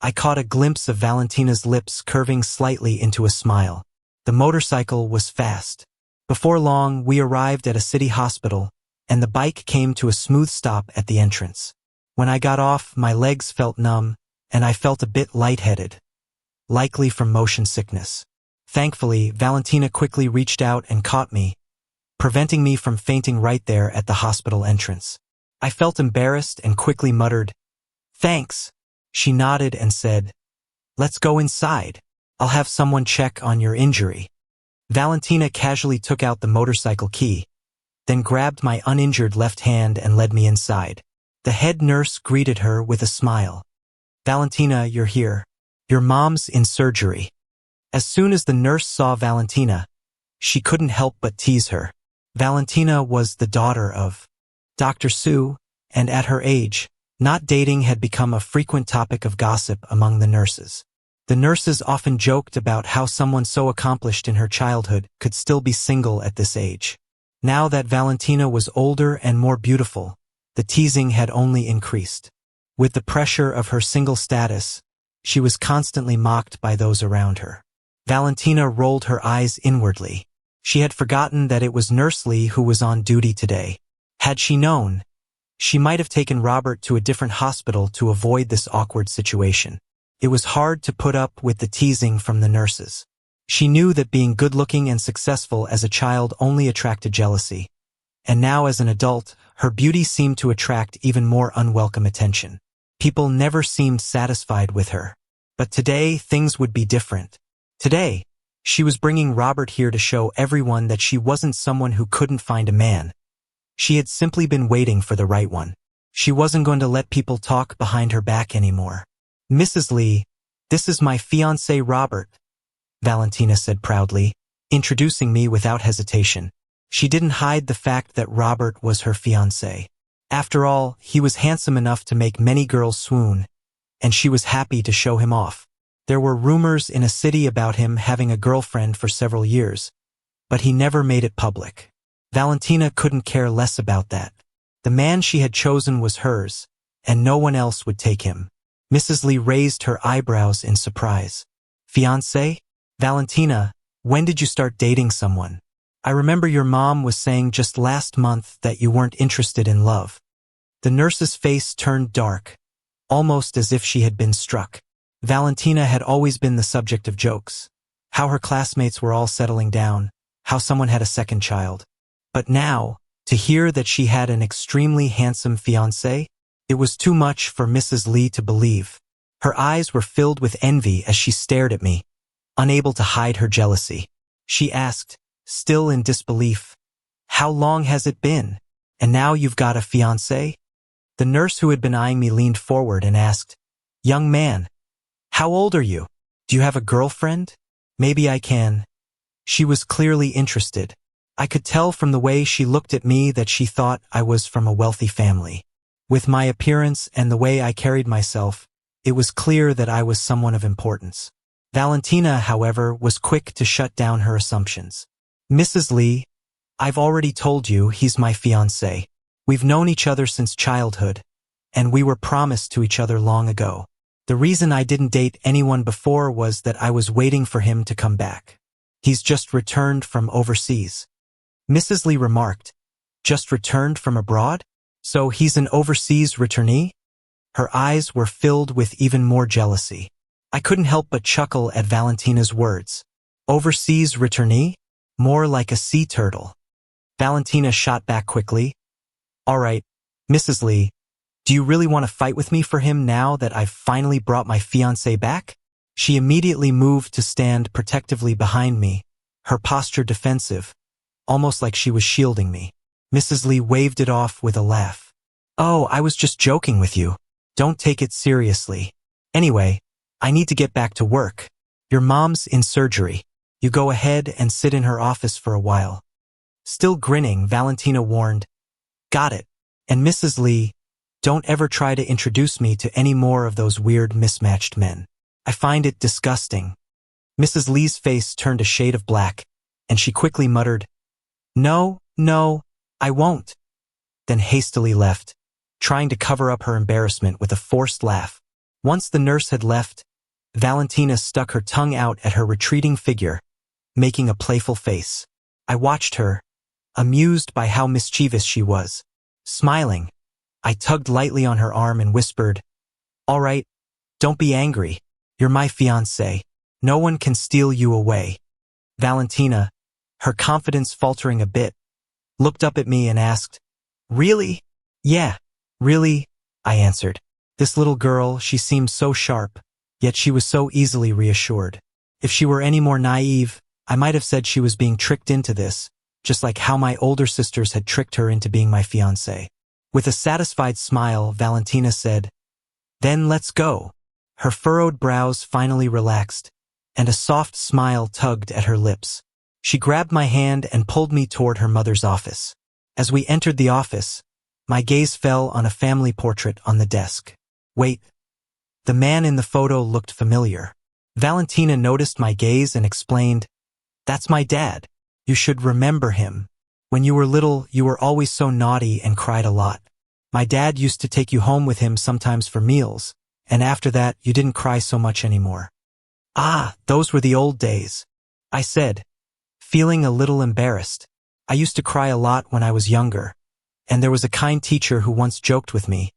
I caught a glimpse of Valentina's lips curving slightly into a smile. The motorcycle was fast. Before long, we arrived at a city hospital, and the bike came to a smooth stop at the entrance. When I got off, my legs felt numb, and I felt a bit lightheaded, likely from motion sickness. Thankfully, Valentina quickly reached out and caught me, preventing me from fainting right there at the hospital entrance. I felt embarrassed and quickly muttered, "Thanks." She nodded and said, "Let's go inside. I'll have someone check on your injury." Valentina casually took out the motorcycle key, then grabbed my uninjured left hand and led me inside. The head nurse greeted her with a smile. "Valentina, you're here. Your mom's in surgery." As soon as the nurse saw Valentina, she couldn't help but tease her. Valentina was the daughter of Dr. Sue, and at her age, not dating had become a frequent topic of gossip among the nurses. The nurses often joked about how someone so accomplished in her childhood could still be single at this age. Now that Valentina was older and more beautiful, the teasing had only increased. With the pressure of her single status, she was constantly mocked by those around her. Valentina rolled her eyes inwardly. She had forgotten that it was Nurse Lee who was on duty today. Had she known, she might have taken Robert to a different hospital to avoid this awkward situation. It was hard to put up with the teasing from the nurses. She knew that being good-looking and successful as a child only attracted jealousy. And now as an adult, her beauty seemed to attract even more unwelcome attention. People never seemed satisfied with her. But today, things would be different. Today, she was bringing Robert here to show everyone that she wasn't someone who couldn't find a man. She had simply been waiting for the right one. She wasn't going to let people talk behind her back anymore. "Mrs. Lee, this is my fiancé Robert," Valentina said proudly, introducing me without hesitation. She didn't hide the fact that Robert was her fiancé. After all, he was handsome enough to make many girls swoon, and she was happy to show him off. There were rumors in a city about him having a girlfriend for several years, but he never made it public. Valentina couldn't care less about that. The man she had chosen was hers, and no one else would take him. Mrs. Lee raised her eyebrows in surprise. "Fiancé? Valentina, when did you start dating someone? I remember your mom was saying just last month that you weren't interested in love." The nurse's face turned dark, almost as if she had been struck. Valentina had always been the subject of jokes. How her classmates were all settling down, how someone had a second child. But now, to hear that she had an extremely handsome fiancé, it was too much for Mrs. Lee to believe. Her eyes were filled with envy as she stared at me, unable to hide her jealousy. She asked, still in disbelief, "How long has it been? And now you've got a fiancé?" The nurse who had been eyeing me leaned forward and asked, "Young man, how old are you? Do you have a girlfriend? Maybe I can." She was clearly interested. I could tell from the way she looked at me that she thought I was from a wealthy family. With my appearance and the way I carried myself, it was clear that I was someone of importance. Valentina, however, was quick to shut down her assumptions. "Mrs. Lee, I've already told you he's my fiancé. We've known each other since childhood, and we were promised to each other long ago. The reason I didn't date anyone before was that I was waiting for him to come back. He's just returned from overseas." Mrs. Lee remarked, "Just returned from abroad? So he's an overseas returnee?" Her eyes were filled with even more jealousy. I couldn't help but chuckle at Valentina's words. Overseas returnee? More like a sea turtle. Valentina shot back quickly. "All right, Mrs. Lee, do you really want to fight with me for him now that I've finally brought my fiancé back?" She immediately moved to stand protectively behind me, her posture defensive, almost like she was shielding me. Mrs. Lee waved it off with a laugh. "Oh, I was just joking with you. Don't take it seriously. Anyway, I need to get back to work. Your mom's in surgery. You go ahead and sit in her office for a while." Still grinning, Valentina warned, "Got it. And Mrs. Lee, don't ever try to introduce me to any more of those weird mismatched men. I find it disgusting." Mrs. Lee's face turned a shade of black, and she quickly muttered, "No, no, I won't," then hastily left, trying to cover up her embarrassment with a forced laugh. Once the nurse had left, Valentina stuck her tongue out at her retreating figure, making a playful face. I watched her, amused by how mischievous she was. Smiling, I tugged lightly on her arm and whispered, "All right, don't be angry. You're my fiancé. No one can steal you away." Valentina, her confidence faltering a bit, looked up at me and asked, "Really?" "Yeah, really," I answered. This little girl, she seemed so sharp, yet she was so easily reassured. If she were any more naive, I might have said she was being tricked into this, just like how my older sisters had tricked her into being my fiancé. With a satisfied smile, Valentina said, "Then let's go." Her furrowed brows finally relaxed, and a soft smile tugged at her lips. She grabbed my hand and pulled me toward her mother's office. As we entered the office, my gaze fell on a family portrait on the desk. Wait, the man in the photo looked familiar. Valentina noticed my gaze and explained, "That's my dad. You should remember him. When you were little, you were always so naughty and cried a lot. My dad used to take you home with him sometimes for meals, and after that, you didn't cry so much anymore." "Ah, those were the old days," I said, feeling a little embarrassed. I used to cry a lot when I was younger, and there was a kind teacher who once joked with me,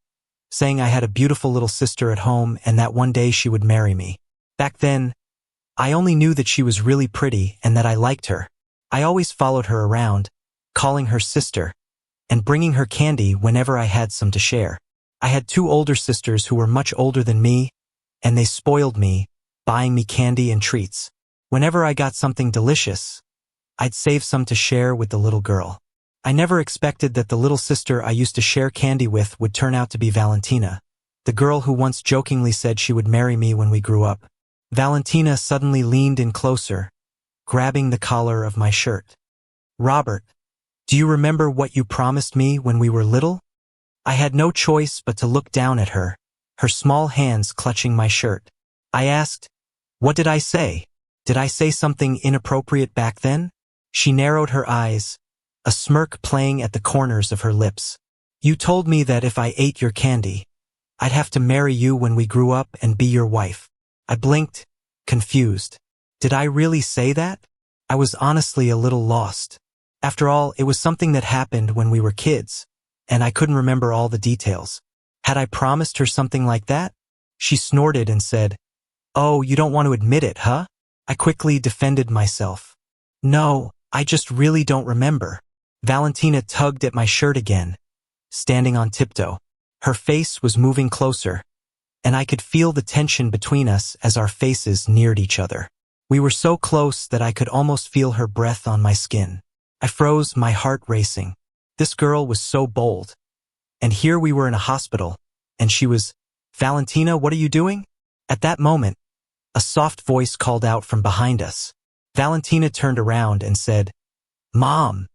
saying I had a beautiful little sister at home and that one day she would marry me. Back then, I only knew that she was really pretty and that I liked her. I always followed her around, calling her sister, and bringing her candy whenever I had some to share. I had two older sisters who were much older than me, and they spoiled me, buying me candy and treats. Whenever I got something delicious, I'd save some to share with the little girl. I never expected that the little sister I used to share candy with would turn out to be Valentina, the girl who once jokingly said she would marry me when we grew up. Valentina suddenly leaned in closer, grabbing the collar of my shirt. "Robert, do you remember what you promised me when we were little?" I had no choice but to look down at her, her small hands clutching my shirt. I asked, "What did I say? Did I say something inappropriate back then?" She narrowed her eyes, a smirk playing at the corners of her lips. "You told me that if I ate your candy, I'd have to marry you when we grew up and be your wife." I blinked, confused. Did I really say that? I was honestly a little lost. After all, it was something that happened when we were kids, and I couldn't remember all the details. Had I promised her something like that? She snorted and said, "Oh, you don't want to admit it, huh?" I quickly defended myself. "No, I just really don't remember." Valentina tugged at my shirt again, standing on tiptoe. Her face was moving closer, and I could feel the tension between us as our faces neared each other. We were so close that I could almost feel her breath on my skin. I froze, my heart racing. This girl was so bold. And here we were in a hospital, and she was, "Valentina, what are you doing?" At that moment, a soft voice called out from behind us. Valentina turned around and said, "Mom,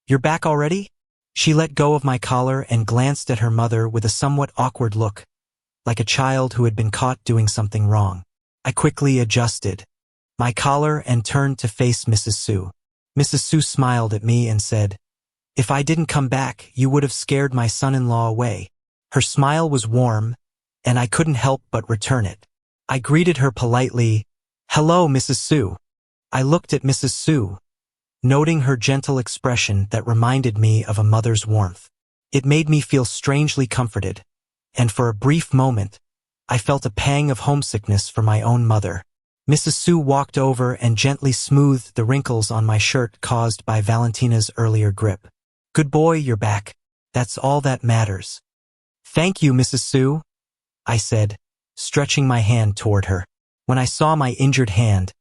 you're back already?" She let go of my collar and glanced at her mother with a somewhat awkward look, like a child who had been caught doing something wrong. I quickly adjusted my collar and turned to face Mrs. Sue. Mrs. Sue smiled at me and said, "If I didn't come back, you would have scared my son-in-law away." Her smile was warm, and I couldn't help but return it. I greeted her politely, "Hello, Mrs. Sue." I looked at Mrs. Sue, noting her gentle expression that reminded me of a mother's warmth. It made me feel strangely comforted, and for a brief moment, I felt a pang of homesickness for my own mother. Mrs. Sue walked over and gently smoothed the wrinkles on my shirt caused by Valentina's earlier grip. "Good boy, you're back. That's all that matters." "Thank you, Mrs. Sue," I said, stretching my hand toward her. When I saw my injured hand,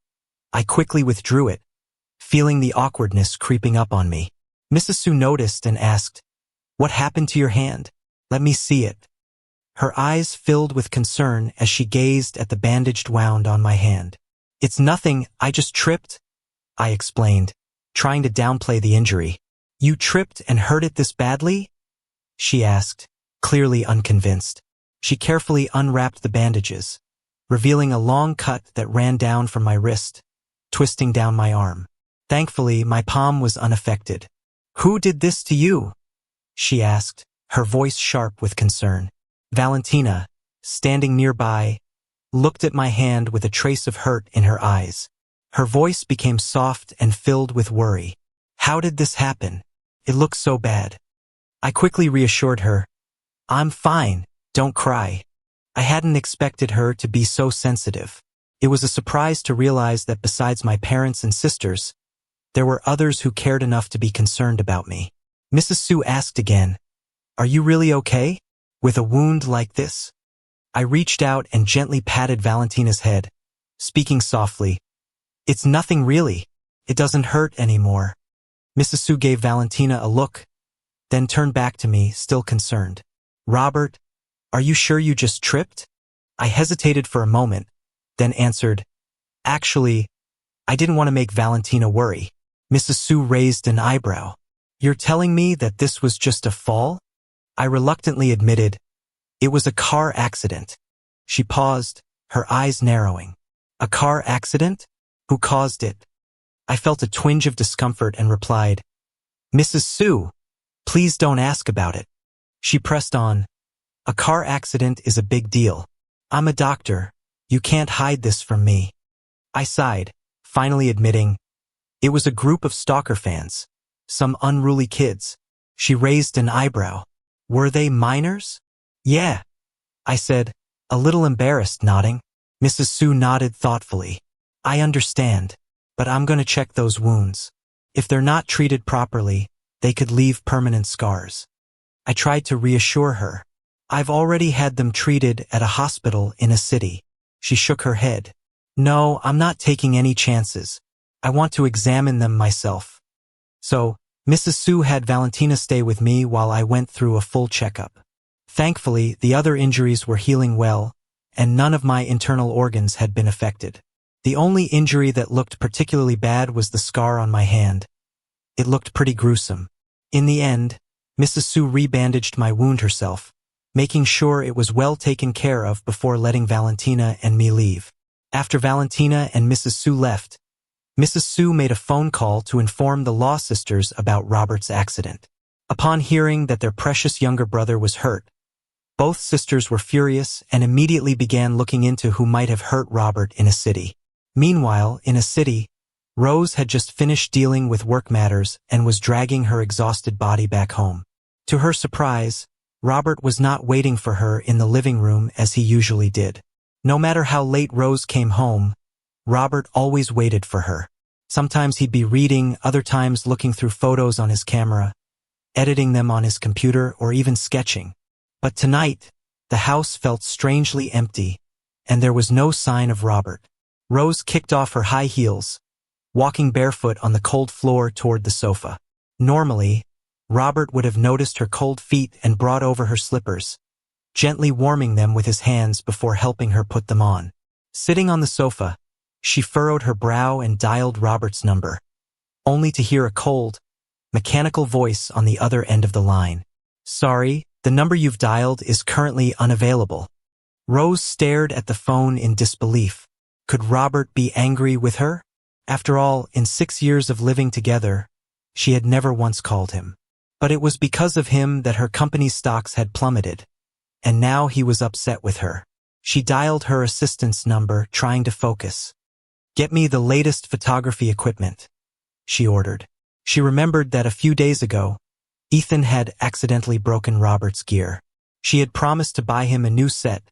I quickly withdrew it, feeling the awkwardness creeping up on me. Mrs. Sue noticed and asked, "What happened to your hand? Let me see it." Her eyes filled with concern as she gazed at the bandaged wound on my hand. "It's nothing, I just tripped," I explained, trying to downplay the injury. "You tripped and hurt it this badly?" she asked, clearly unconvinced. She carefully unwrapped the bandages, revealing a long cut that ran down from my wrist, twisting down my arm. Thankfully, my palm was unaffected. "Who did this to you?" she asked, her voice sharp with concern. Valentina, standing nearby, looked at my hand with a trace of hurt in her eyes. Her voice became soft and filled with worry. "How did this happen? It looks so bad." I quickly reassured her. "I'm fine, don't cry." I hadn't expected her to be so sensitive. It was a surprise to realize that besides my parents and sisters, there were others who cared enough to be concerned about me. Mrs. Sue asked again, "Are you really okay? With a wound like this?" I reached out and gently patted Valentina's head, speaking softly. "It's nothing really. It doesn't hurt anymore." Mrs. Sue gave Valentina a look, then turned back to me, still concerned. "Robert, are you sure you just tripped?" I hesitated for a moment, then answered, "Actually, I didn't want to make Valentina worry." Mrs. Sue raised an eyebrow. "You're telling me that this was just a fall?" I reluctantly admitted, "It was a car accident." She paused, her eyes narrowing. "A car accident? Who caused it?" I felt a twinge of discomfort and replied, "Mrs. Sue, please don't ask about it." She pressed on, "A car accident is a big deal. I'm a doctor. You can't hide this from me." I sighed, finally admitting, "It was a group of stalker fans, some unruly kids." She raised an eyebrow. "Were they minors?" "Yeah," I said, a little embarrassed, nodding. Mrs. Sue nodded thoughtfully. "I understand, but I'm going to check those wounds. If they're not treated properly, they could leave permanent scars." I tried to reassure her. "I've already had them treated at a hospital in a city." She shook her head. "No, I'm not taking any chances. I want to examine them myself." So, Mrs. Sue had Valentina stay with me while I went through a full checkup. Thankfully, the other injuries were healing well, and none of my internal organs had been affected. The only injury that looked particularly bad was the scar on my hand. It looked pretty gruesome. In the end, Mrs. Sue rebandaged my wound herself, making sure it was well taken care of before letting Valentina and me leave. After Valentina and Mrs. Sue left, Mrs. Sue made a phone call to inform the Law sisters about Robert's accident. Upon hearing that their precious younger brother was hurt, both sisters were furious and immediately began looking into who might have hurt Robert in a city. Meanwhile, in a city, Rose had just finished dealing with work matters and was dragging her exhausted body back home. To her surprise, Robert was not waiting for her in the living room as he usually did. No matter how late Rose came home, Robert always waited for her. Sometimes he'd be reading, other times looking through photos on his camera, editing them on his computer, or even sketching. But tonight, the house felt strangely empty, and there was no sign of Robert. Rose kicked off her high heels, walking barefoot on the cold floor toward the sofa. Normally, Robert would have noticed her cold feet and brought over her slippers, gently warming them with his hands before helping her put them on. Sitting on the sofa, she furrowed her brow and dialed Robert's number, only to hear a cold, mechanical voice on the other end of the line. "Sorry, the number you've dialed is currently unavailable." Rose stared at the phone in disbelief. Could Robert be angry with her? After all, in 6 years of living together, she had never once called him. But it was because of him that her company's stocks had plummeted, and now he was upset with her. She dialed her assistant's number, trying to focus. "Get me the latest photography equipment," she ordered. She remembered that a few days ago, Ethan had accidentally broken Robert's gear. She had promised to buy him a new set,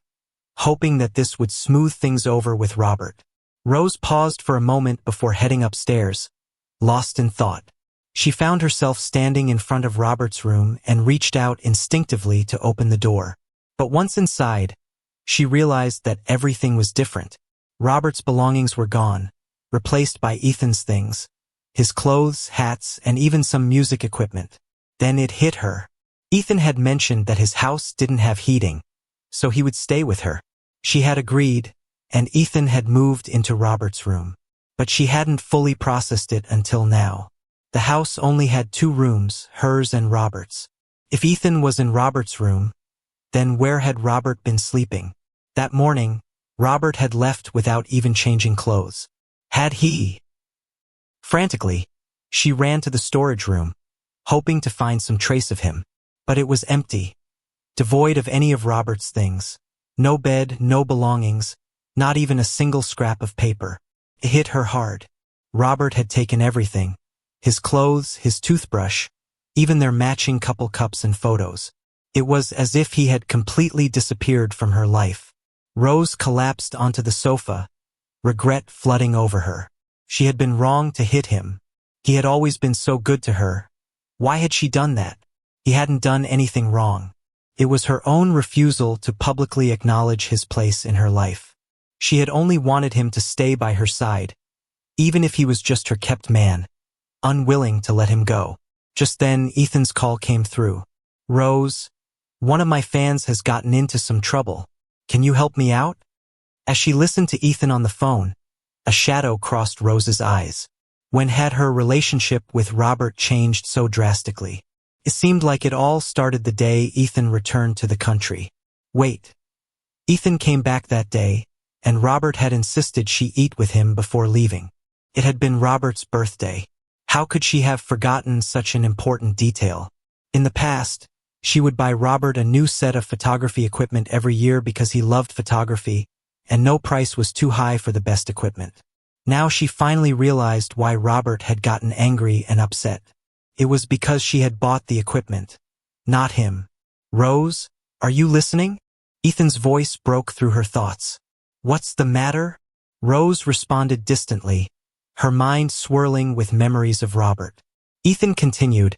hoping that this would smooth things over with Robert. Rose paused for a moment before heading upstairs, lost in thought. She found herself standing in front of Robert's room and reached out instinctively to open the door. But once inside, she realized that everything was different. Robert's belongings were gone, replaced by Ethan's things, his clothes, hats, and even some music equipment. Then it hit her. Ethan had mentioned that his house didn't have heating, so he would stay with her. She had agreed, and Ethan had moved into Robert's room. But she hadn't fully processed it until now. The house only had 2 rooms, hers and Robert's. If Ethan was in Robert's room, then where had Robert been sleeping? That morning, Robert had left without even changing clothes. Had he? Frantically, she ran to the storage room, hoping to find some trace of him. But it was empty, devoid of any of Robert's things. No bed, no belongings, not even a single scrap of paper. It hit her hard. Robert had taken everything. His clothes, his toothbrush, even their matching couple cups and photos. It was as if he had completely disappeared from her life. Rose collapsed onto the sofa, regret flooding over her. She had been wrong to hit him. He had always been so good to her. Why had she done that? He hadn't done anything wrong. It was her own refusal to publicly acknowledge his place in her life. She had only wanted him to stay by her side, even if he was just her kept man, unwilling to let him go. Just then, Ethan's call came through. Rose, one of my fans has gotten into some trouble. Can you help me out? As she listened to Ethan on the phone, a shadow crossed Rose's eyes. When had her relationship with Robert changed so drastically? It seemed like it all started the day Ethan returned to the country. Wait. Ethan came back that day, and Robert had insisted she eat with him before leaving. It had been Robert's birthday. How could she have forgotten such an important detail? In the past, she would buy Robert a new set of photography equipment every year because he loved photography, and no price was too high for the best equipment. Now she finally realized why Robert had gotten angry and upset. It was because she had bought the equipment, not him. Rose, are you listening? Ethan's voice broke through her thoughts. What's the matter? Rose responded distantly, her mind swirling with memories of Robert. Ethan continued,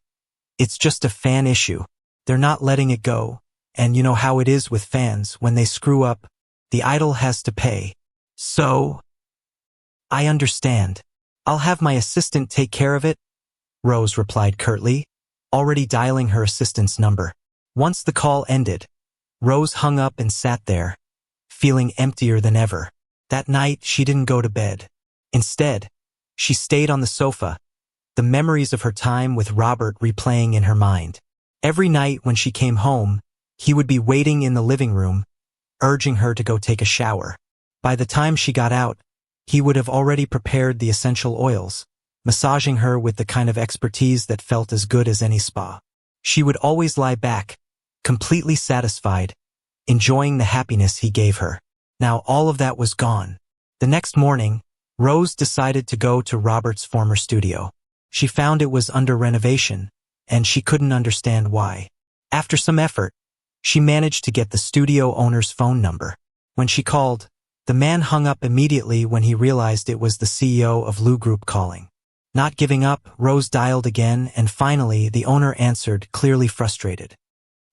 it's just a fan issue. They're not letting it go, and you know how it is with fans, when they screw up, the idol has to pay. So? I understand. I'll have my assistant take care of it, Rose replied curtly, already dialing her assistant's number. Once the call ended, Rose hung up and sat there, feeling emptier than ever. That night, she didn't go to bed. Instead, she stayed on the sofa, the memories of her time with Robert replaying in her mind. Every night when she came home, he would be waiting in the living room, urging her to go take a shower. By the time she got out, he would have already prepared the essential oils, massaging her with the kind of expertise that felt as good as any spa. She would always lie back, completely satisfied, enjoying the happiness he gave her. Now all of that was gone. The next morning, Rose decided to go to Robert's former studio. She found it was under renovation, and she couldn't understand why. After some effort, she managed to get the studio owner's phone number. When she called, the man hung up immediately when he realized it was the CEO of Lou Group calling. Not giving up, Rose dialed again, and finally the owner answered, clearly frustrated.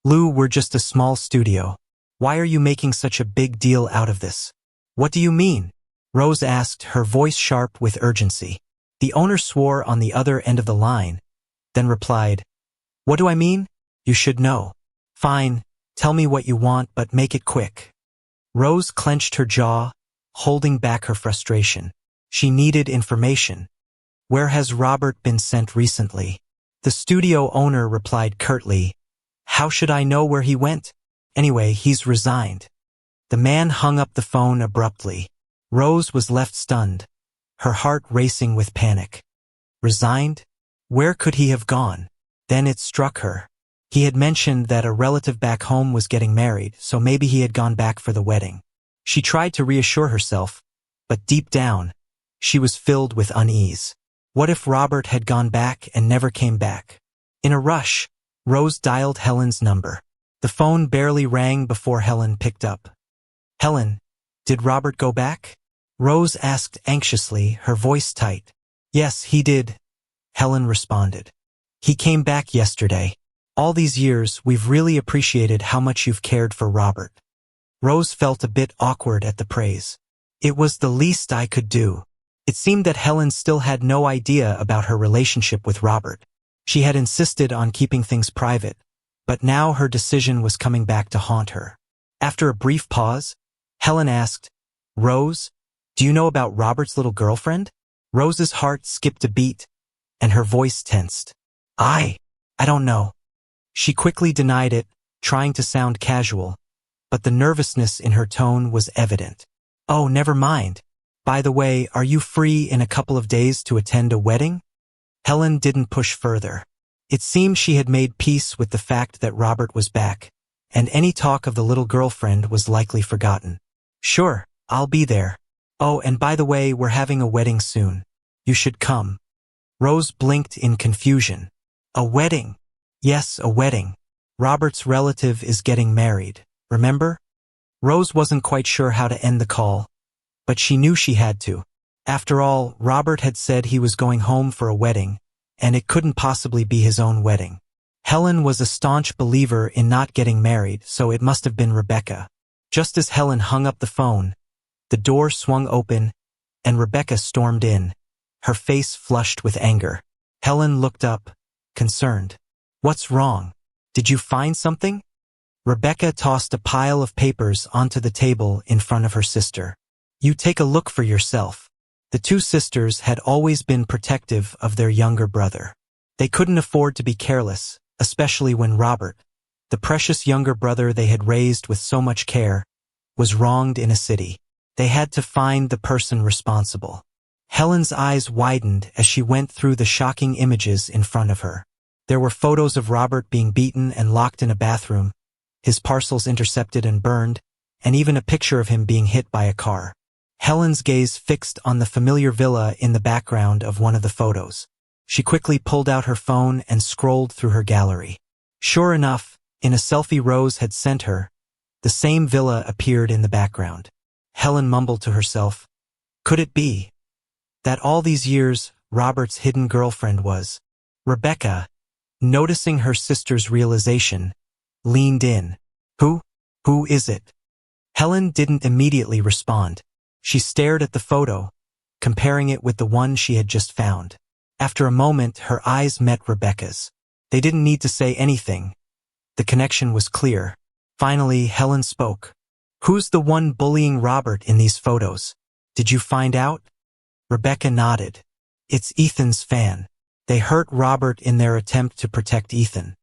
Lou, we're just a small studio. Why are you making such a big deal out of this? What do you mean? Rose asked, her voice sharp with urgency. The owner swore on the other end of the line, then replied, What do I mean? You should know. Fine, tell me what you want, but make it quick. Rose clenched her jaw, holding back her frustration. She needed information. Where has Robert been sent recently? The studio owner replied curtly, How should I know where he went? Anyway, he's resigned. The man hung up the phone abruptly. Rose was left stunned, her heart racing with panic. Resigned? Where could he have gone? Then it struck her. He had mentioned that a relative back home was getting married, so maybe he had gone back for the wedding. She tried to reassure herself, but deep down, she was filled with unease. What if Robert had gone back and never came back? In a rush, Rose dialed Helen's number. The phone barely rang before Helen picked up. Helen, did Robert go back? Rose asked anxiously, her voice tight. Yes, he did, Helen responded. He came back yesterday. All these years, we've really appreciated how much you've cared for Robert. Rose felt a bit awkward at the praise. It was the least I could do. It seemed that Helen still had no idea about her relationship with Robert. She had insisted on keeping things private, but now her decision was coming back to haunt her. After a brief pause, Helen asked, "Rose, do you know about Robert's little girlfriend?" Rose's heart skipped a beat, and her voice tensed. I don't know." She quickly denied it, trying to sound casual, but the nervousness in her tone was evident. "Oh, never mind. By the way, are you free in a couple of days to attend a wedding?" Helen didn't push further. It seemed she had made peace with the fact that Robert was back, and any talk of the little girlfriend was likely forgotten. "Sure, I'll be there. Oh, and by the way, we're having a wedding soon. You should come." Rose blinked in confusion. "A wedding?" "Yes, a wedding. Robert's relative is getting married, remember?" Rose wasn't quite sure how to end the call, but she knew she had to. After all, Robert had said he was going home for a wedding, and it couldn't possibly be his own wedding. Helen was a staunch believer in not getting married, so it must have been Rebecca. Just as Helen hung up the phone, the door swung open, and Rebecca stormed in, her face flushed with anger. Helen looked up, concerned. "What's wrong? Did you find something?" Rebecca tossed a pile of papers onto the table in front of her sister. "You take a look for yourself." The two sisters had always been protective of their younger brother. They couldn't afford to be careless, especially when Robert, the precious younger brother they had raised with so much care, was wronged in a city. They had to find the person responsible. Helen's eyes widened as she went through the shocking images in front of her. There were photos of Robert being beaten and locked in a bathroom, his parcels intercepted and burned, and even a picture of him being hit by a car. Helen's gaze fixed on the familiar villa in the background of one of the photos. She quickly pulled out her phone and scrolled through her gallery. Sure enough, in a selfie Rose had sent her, the same villa appeared in the background. Helen mumbled to herself, could it be that all these years Robert's hidden girlfriend was? Rebecca, noticing her sister's realization, leaned in. Who is it?" Helen didn't immediately respond. She stared at the photo, comparing it with the one she had just found. After a moment, her eyes met Rebecca's. They didn't need to say anything. The connection was clear. Finally, Helen spoke. "Who's the one bullying Robert in these photos? Did you find out?" Rebecca nodded. "It's Ethan's fan. They hurt Robert in their attempt to protect Ethan."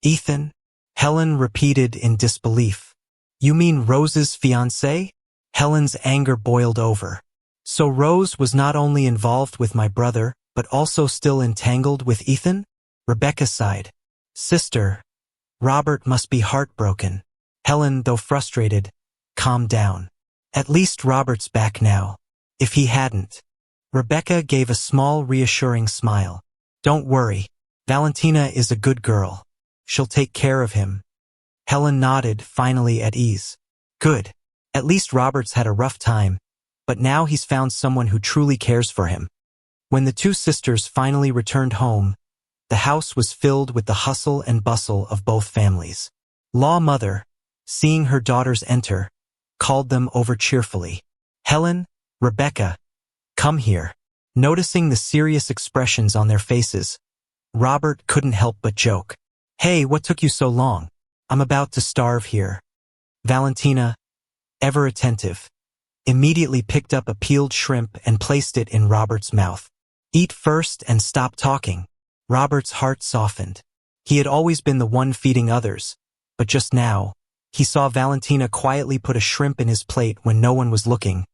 "Ethan?" Helen repeated in disbelief. "You mean Rose's fiancé?" Helen's anger boiled over. "So Rose was not only involved with my brother, but also still entangled with Ethan?" Rebecca sighed. "Sister, Robert must be heartbroken." Helen, though frustrated, calmed down. "At least Robert's back now. If he hadn't..." Rebecca gave a small, reassuring smile. "Don't worry. Valentina is a good girl. She'll take care of him." Helen nodded, finally at ease. "Good. At least Robert's had a rough time, but now he's found someone who truly cares for him." When the two sisters finally returned home, the house was filled with the hustle and bustle of both families. Law Mother, seeing her daughters enter, called them over cheerfully. "Helen, Rebecca, come here." Noticing the serious expressions on their faces, Robert couldn't help but joke. "Hey, what took you so long? I'm about to starve here." Valentina, ever attentive, immediately picked up a peeled shrimp and placed it in Robert's mouth. "Eat first and stop talking." Robert's heart softened. He had always been the one feeding others, but just now, he saw Valentina quietly put a shrimp in his plate when no one was looking,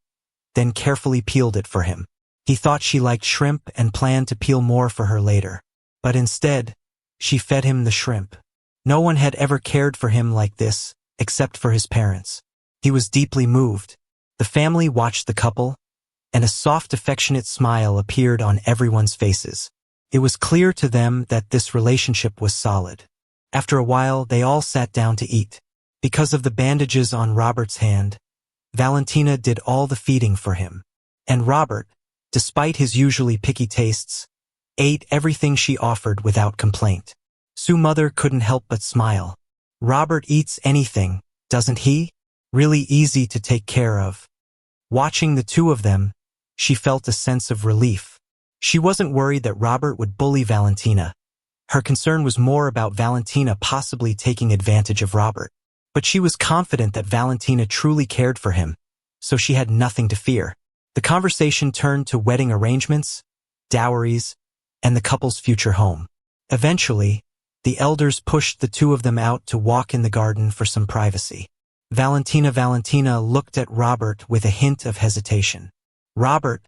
then carefully peeled it for him. He thought she liked shrimp and planned to peel more for her later. But instead, she fed him the shrimp. No one had ever cared for him like this, except for his parents. He was deeply moved. The family watched the couple, and a soft, affectionate smile appeared on everyone's faces. It was clear to them that this relationship was solid. After a while, they all sat down to eat. Because of the bandages on Robert's hand, Valentina did all the feeding for him. And Robert, despite his usually picky tastes, ate everything she offered without complaint. Sue's mother couldn't help but smile. "Robert eats anything, doesn't he? Really easy to take care of." Watching the two of them, she felt a sense of relief. She wasn't worried that Robert would bully Valentina. Her concern was more about Valentina possibly taking advantage of Robert. But she was confident that Valentina truly cared for him, so she had nothing to fear. The conversation turned to wedding arrangements, dowries, and the couple's future home. Eventually, the elders pushed the two of them out to walk in the garden for some privacy. Valentina looked at Robert with a hint of hesitation. "Robert,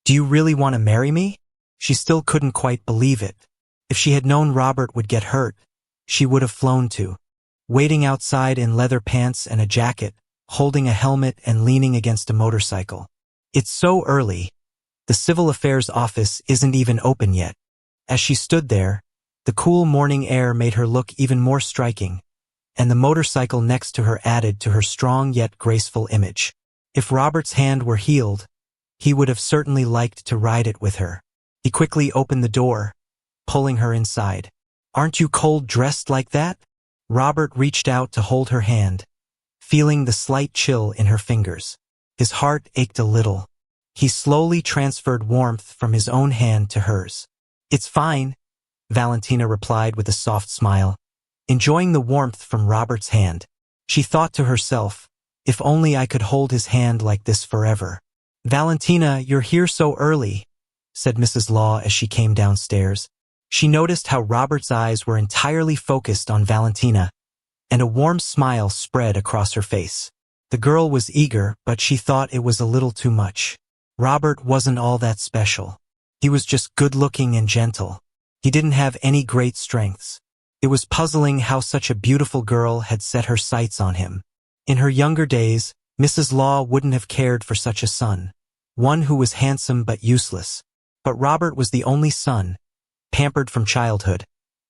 do you really want to marry me?" She still couldn't quite believe it. If she had known Robert would get hurt, she would have flown too. Waiting outside in leather pants and a jacket, holding a helmet and leaning against a motorcycle. "It's so early. The civil affairs office isn't even open yet." As she stood there, the cool morning air made her look even more striking, and the motorcycle next to her added to her strong yet graceful image. If Robert's hand were healed, he would have certainly liked to ride it with her. He quickly opened the door, pulling her inside. "Aren't you cold dressed like that?" Robert reached out to hold her hand, feeling the slight chill in her fingers. His heart ached a little. He slowly transferred warmth from his own hand to hers. "It's fine," Valentina replied with a soft smile, enjoying the warmth from Robert's hand. She thought to herself, if only I could hold his hand like this forever. "Valentina, you're here so early," said Mrs. Law as she came downstairs. She noticed how Robert's eyes were entirely focused on Valentina, and a warm smile spread across her face. The girl was eager, but she thought it was a little too much. Robert wasn't all that special. He was just good-looking and gentle. He didn't have any great strengths. It was puzzling how such a beautiful girl had set her sights on him. In her younger days, Mrs. Law wouldn't have cared for such a son, one who was handsome but useless. But Robert was the only son, pampered from childhood,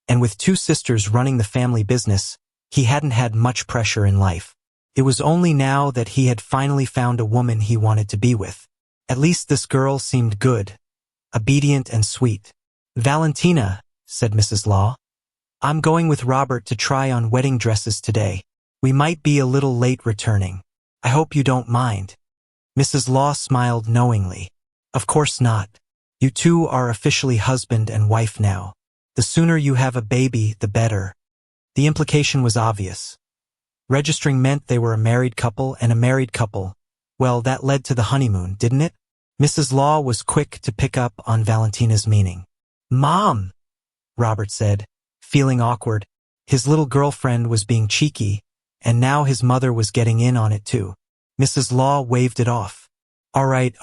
and with two sisters running the family business, he hadn't had much pressure in life. It was only now that he had finally found a woman he wanted to be with. At least this girl seemed good, obedient and sweet. "Valentina," said Mrs. Law, "I'm going with Robert to try on wedding dresses today. We might be a little late returning. I hope you don't mind." Mrs. Law smiled knowingly. "Of course not. You two are officially husband and wife now. The sooner you have a baby, the better." The implication was obvious. Registering meant they were a married couple, and a married couple, well, that led to the honeymoon, didn't it? Mrs. Law was quick to pick up on Valentina's meaning. "Mom," Robert said, feeling awkward. His little girlfriend was being cheeky, and now his mother was getting in on it too. Mrs. Law waved it off. All right.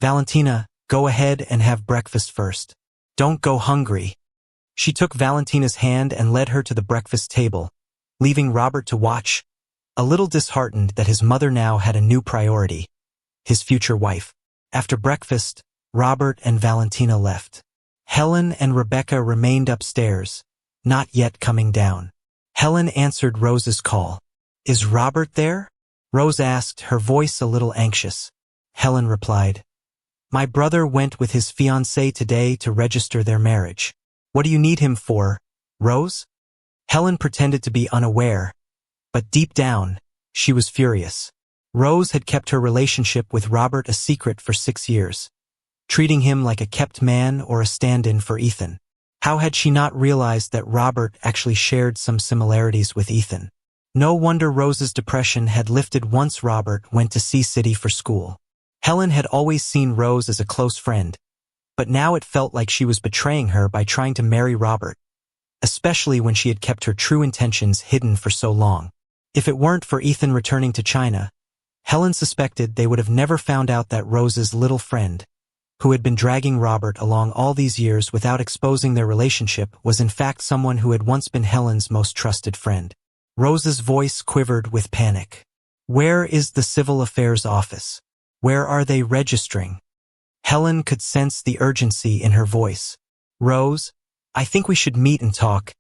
Valentina, go ahead and have breakfast first. Don't go hungry." She took Valentina's hand and led her to the breakfast table, leaving Robert to watch, a little disheartened that his mother now had a new priority, his future wife. After breakfast, Robert and Valentina left. Helen and Rebecca remained upstairs, not yet coming down. Helen answered Rose's call. "Is Robert there?" Rose asked, her voice a little anxious. Helen replied, "My brother went with his fiancée today to register their marriage." "What do you need him for, Rose?" Helen pretended to be unaware, but deep down, she was furious. Rose had kept her relationship with Robert a secret for 6 years, treating him like a kept man or a stand-in for Ethan. How had she not realized that Robert actually shared some similarities with Ethan? No wonder Rose's depression had lifted once Robert went to Sea City for school. Helen had always seen Rose as a close friend, but now it felt like she was betraying her by trying to marry Robert, especially when she had kept her true intentions hidden for so long. If it weren't for Ethan returning to China, Helen suspected they would have never found out that Rose's little friend, who had been dragging Robert along all these years without exposing their relationship, was in fact someone who had once been Helen's most trusted friend. Rose's voice quivered with panic. "Where is the Civil Affairs office? Where are they registering?" Helen could sense the urgency in her voice. "Rose, I think we should meet and talk."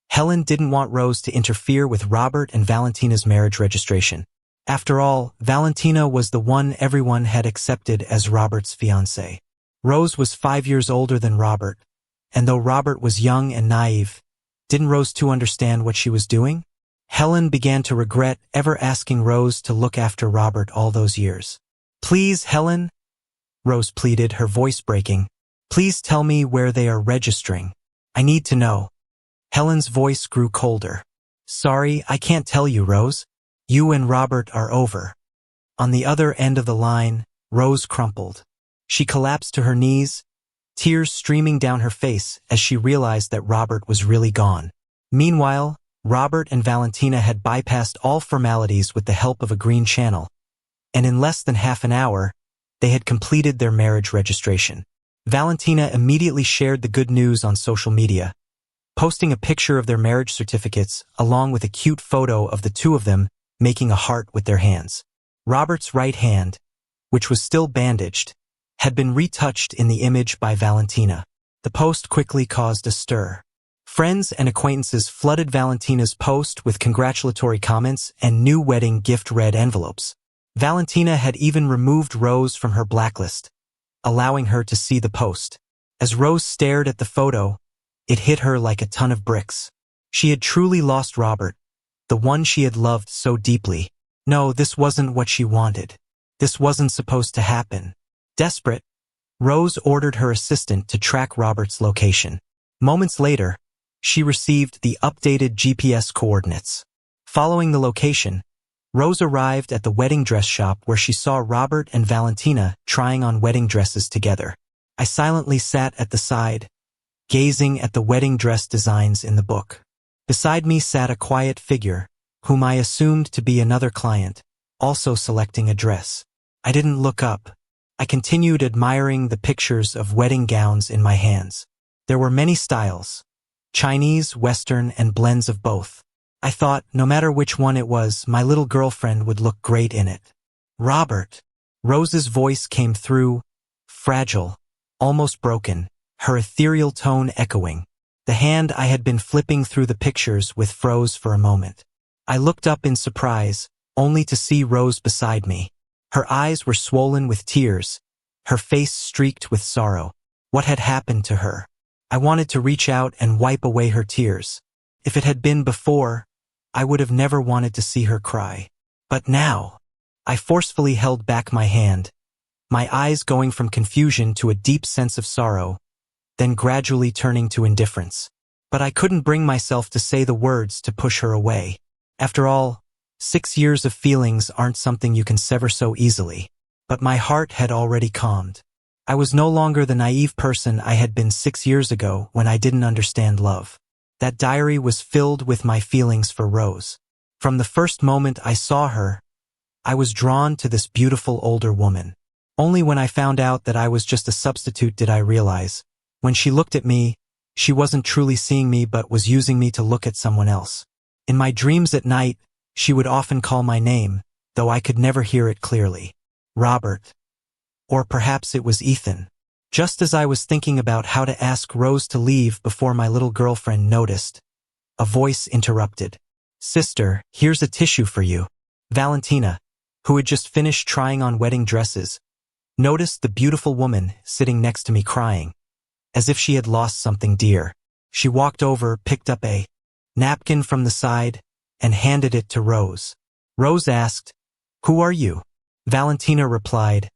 Helen didn't want Rose to interfere with Robert and Valentina's marriage registration. After all, Valentina was the one everyone had accepted as Robert's fiancée. Rose was 5 years older than Robert, and though Robert was young and naive, didn't Rose too understand what she was doing? Helen began to regret ever asking Rose to look after Robert all those years. "Please, Helen," Rose pleaded, her voice breaking. "Please tell me where they are registering. I need to know." Helen's voice grew colder. Sorry, I can't tell you, Rose. You and Robert are over. On the other end of the line, Rose crumpled. She collapsed to her knees, tears streaming down her face as she realized that Robert was really gone. Meanwhile, Robert and Valentina had bypassed all formalities with the help of a green channel, and in less than half an hour, they had completed their marriage registration. Valentina immediately shared the good news on social media, posting a picture of their marriage certificates along with a cute photo of the two of them making a heart with their hands. Robert's right hand, which was still bandaged, had been retouched in the image by Valentina. The post quickly caused a stir. Friends and acquaintances flooded Valentina's post with congratulatory comments and new wedding gift red envelopes. Valentina had even removed Rose from her blacklist, allowing her to see the post. As Rose stared at the photo, it hit her like a ton of bricks. She had truly lost Robert, the one she had loved so deeply. No, this wasn't what she wanted. This wasn't supposed to happen. Desperate, Rose ordered her assistant to track Robert's location. Moments later, she received the updated GPS coordinates. Following the location, Rose arrived at the wedding dress shop where she saw Robert and Valentina trying on wedding dresses together. I silently sat at the side, gazing at the wedding dress designs in the book. Beside me sat a quiet figure, whom I assumed to be another client, also selecting a dress. I didn't look up. I continued admiring the pictures of wedding gowns in my hands. There were many styles, Chinese, Western, and blends of both. I thought, no matter which one it was, my little girlfriend would look great in it. Robert. Rose's voice came through, fragile, almost broken, her ethereal tone echoing. The hand I had been flipping through the pictures with froze for a moment. I looked up in surprise, only to see Rose beside me. Her eyes were swollen with tears, her face streaked with sorrow. What had happened to her? I wanted to reach out and wipe away her tears. If it had been before, I would have never wanted to see her cry. But now, I forcefully held back my hand, my eyes going from confusion to a deep sense of sorrow, then gradually turning to indifference. But I couldn't bring myself to say the words to push her away. After all, 6 years of feelings aren't something you can sever so easily. But my heart had already calmed. I was no longer the naive person I had been 6 years ago when I didn't understand love. That diary was filled with my feelings for Rose. From the first moment I saw her, I was drawn to this beautiful older woman. Only when I found out that I was just a substitute did I realize. When she looked at me, she wasn't truly seeing me but was using me to look at someone else. In my dreams at night, she would often call my name, though I could never hear it clearly. Robert. Or perhaps it was Ethan. Just as I was thinking about how to ask Rose to leave before my little girlfriend noticed, a voice interrupted. Sister, here's a tissue for you. Valentina, who had just finished trying on wedding dresses, noticed the beautiful woman sitting next to me crying, as if she had lost something dear. She walked over, picked up a napkin from the side, and handed it to Rose. Rose asked, "Who are you?" Valentina replied,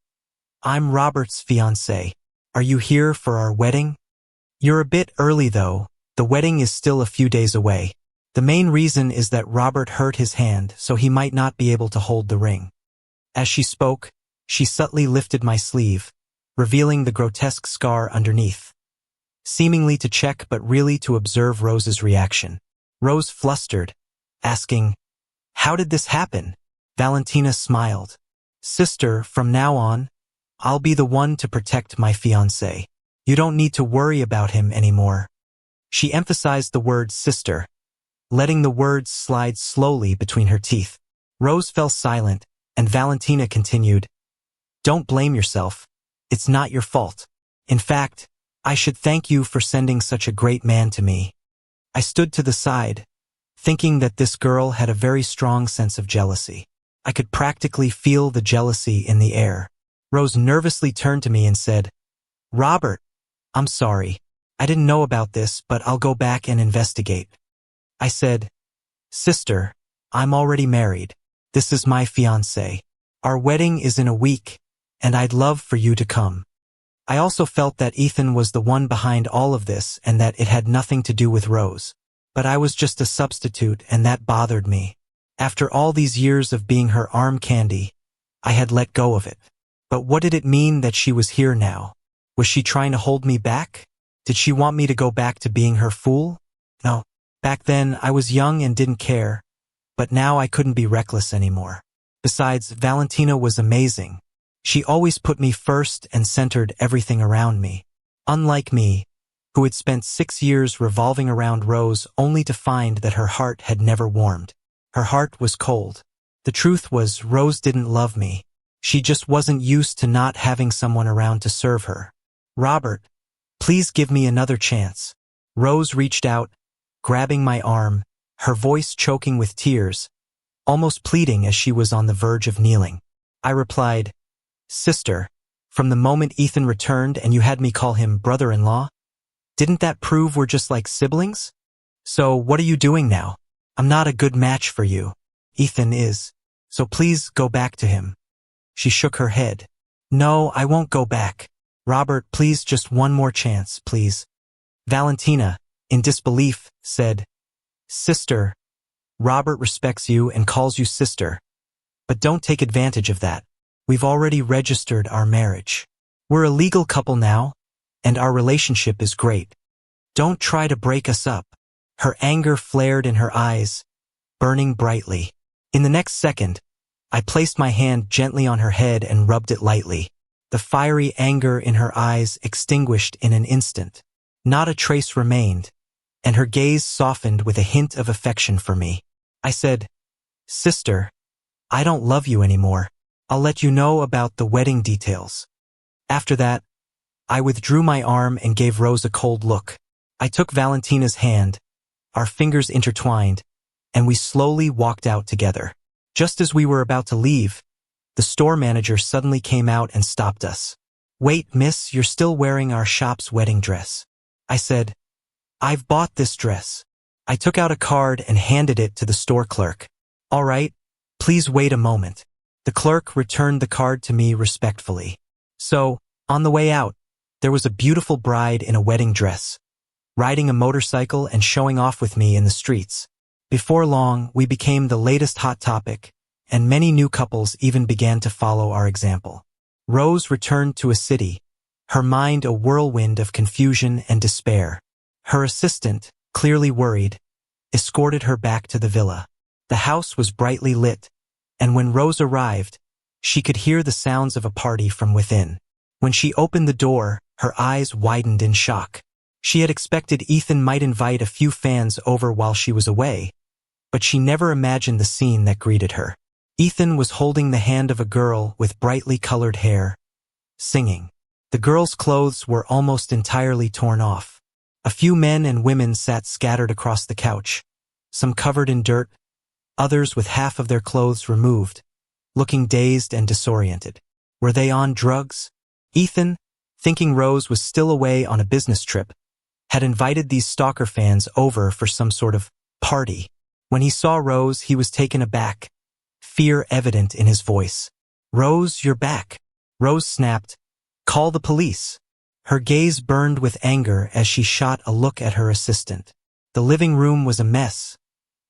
"I'm Robert's fiancée. Are you here for our wedding?" "You're a bit early though. The wedding is still a few days away. The main reason is that Robert hurt his hand, so he might not be able to hold the ring." As she spoke, she subtly lifted my sleeve, revealing the grotesque scar underneath, seemingly to check but really to observe Rose's reaction. Rose flustered, asking, "How did this happen?" Valentina smiled. "Sister, from now on, I'll be the one to protect my fiancé. You don't need to worry about him anymore." She emphasized the word sister, letting the words slide slowly between her teeth. Rose fell silent, and Valentina continued, "Don't blame yourself. It's not your fault. In fact, I should thank you for sending such a great man to me." I stood to the side, thinking that this girl had a very strong sense of jealousy. I could practically feel the jealousy in the air. Rose nervously turned to me and said, "Robert, I'm sorry. I didn't know about this, but I'll go back and investigate." I said, "Sister, I'm already married. This is my fiancé. Our wedding is in a week, and I'd love for you to come." I also felt that Ethan was the one behind all of this and that it had nothing to do with Rose. But I was just a substitute, and that bothered me. After all these years of being her arm candy, I had let go of it. But what did it mean that she was here now? Was she trying to hold me back? Did she want me to go back to being her fool? No. Back then, I was young and didn't care, but now I couldn't be reckless anymore. Besides, Valentina was amazing. She always put me first and centered everything around me. Unlike me, who had spent 6 years revolving around Rose only to find that her heart had never warmed. Her heart was cold. The truth was, Rose didn't love me. She just wasn't used to not having someone around to serve her. Robert, please give me another chance. Rose reached out, grabbing my arm, her voice choking with tears, almost pleading as she was on the verge of kneeling. I replied, Sister, from the moment Ethan returned and you had me call him brother-in-law, didn't that prove we're just like siblings? So what are you doing now? I'm not a good match for you. Ethan is. So please go back to him. She shook her head. No, I won't go back. Robert, please, just one more chance, please. Valentina, in disbelief, said, Sister, Robert respects you and calls you sister. But don't take advantage of that. We've already registered our marriage. We're a legal couple now, and our relationship is great. Don't try to break us up. Her anger flared in her eyes, burning brightly. In the next second, I placed my hand gently on her head and rubbed it lightly. The fiery anger in her eyes extinguished in an instant. Not a trace remained, and her gaze softened with a hint of affection for me. I said, Sister, I don't love you anymore. I'll let you know about the wedding details. After that, I withdrew my arm and gave Rose a cold look. I took Valentina's hand, our fingers intertwined, and we slowly walked out together. Just as we were about to leave, the store manager suddenly came out and stopped us. Wait, miss, you're still wearing our shop's wedding dress. I said, I've bought this dress. I took out a card and handed it to the store clerk. All right, please wait a moment. The clerk returned the card to me respectfully. So, on the way out, there was a beautiful bride in a wedding dress, riding a motorcycle and showing off with me in the streets. Before long, we became the latest hot topic, and many new couples even began to follow our example. Rose returned to a city, her mind a whirlwind of confusion and despair. Her assistant, clearly worried, escorted her back to the villa. The house was brightly lit, and when Rose arrived, she could hear the sounds of a party from within. When she opened the door, her eyes widened in shock. She had expected Ethan might invite a few fans over while she was away, but she never imagined the scene that greeted her. Ethan was holding the hand of a girl with brightly colored hair, singing. The girl's clothes were almost entirely torn off. A few men and women sat scattered across the couch, some covered in dirt, others with half of their clothes removed, looking dazed and disoriented. Were they on drugs? Ethan, thinking Rose was still away on a business trip, had invited these stalker fans over for some sort of party. When he saw Rose, he was taken aback, fear evident in his voice. Rose, you're back. Rose snapped, Call the police. Her gaze burned with anger as she shot a look at her assistant. The living room was a mess,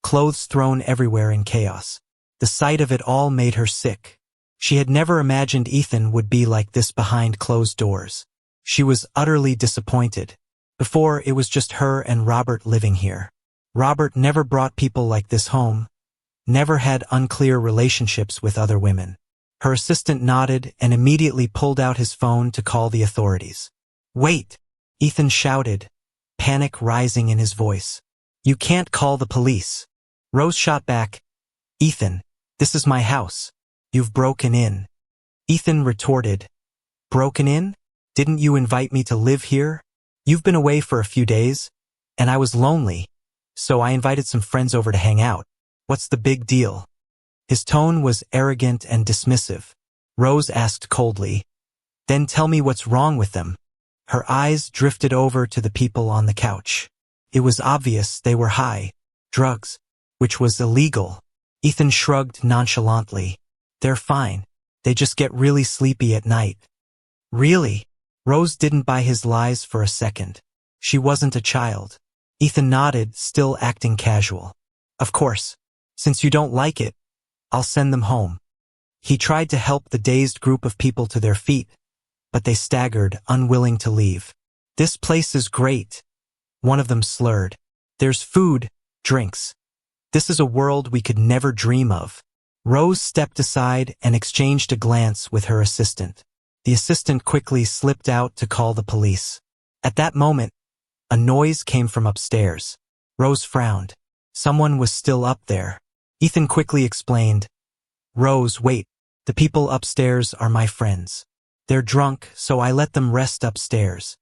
clothes thrown everywhere in chaos. The sight of it all made her sick. She had never imagined Ethan would be like this behind closed doors. She was utterly disappointed. Before, it was just her and Robert living here. Robert never brought people like this home, never had unclear relationships with other women. Her assistant nodded and immediately pulled out his phone to call the authorities. Wait, Ethan shouted, panic rising in his voice. You can't call the police. Rose shot back, Ethan, this is my house. You've broken in. Ethan retorted, broken in? Didn't you invite me to live here? You've been away for a few days, and I was lonely, so I invited some friends over to hang out. What's the big deal? His tone was arrogant and dismissive. Rose asked coldly, Then tell me what's wrong with them. Her eyes drifted over to the people on the couch. It was obvious they were high. Drugs, which was illegal. Ethan shrugged nonchalantly. They're fine. They just get really sleepy at night. Really? Rose didn't buy his lies for a second. She wasn't a child. Ethan nodded, still acting casual. Of course. Since you don't like it, I'll send them home. He tried to help the dazed group of people to their feet, but they staggered, unwilling to leave. This place is great, one of them slurred. There's food, drinks. This is a world we could never dream of. Rose stepped aside and exchanged a glance with her assistant. The assistant quickly slipped out to call the police. At that moment, a noise came from upstairs. Rose frowned. Someone was still up there. Ethan quickly explained, Rose, wait. The people upstairs are my friends. They're drunk, so I let them rest upstairs.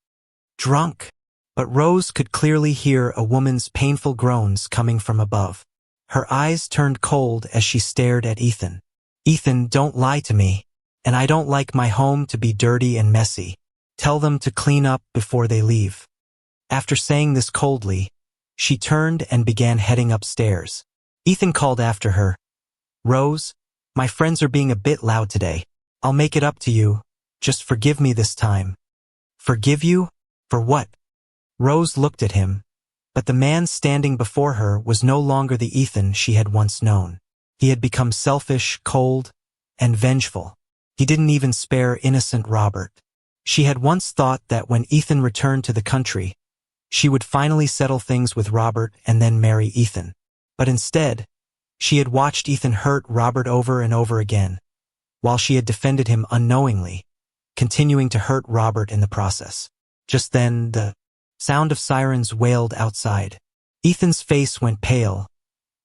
Drunk? But Rose could clearly hear a woman's painful groans coming from above. Her eyes turned cold as she stared at Ethan. Ethan, don't lie to me. And I don't like my home to be dirty and messy. Tell them to clean up before they leave. After saying this coldly, she turned and began heading upstairs. Ethan called after her, Rose, my friends are being a bit loud today. I'll make it up to you. Just forgive me this time. Forgive you? For what? Rose looked at him, but the man standing before her was no longer the Ethan she had once known. He had become selfish, cold, and vengeful. He didn't even spare innocent Robert. She had once thought that when Ethan returned to the country, she would finally settle things with Robert and then marry Ethan. But instead, she had watched Ethan hurt Robert over and over again, while she had defended him unknowingly, continuing to hurt Robert in the process. Just then, the sound of sirens wailed outside. Ethan's face went pale,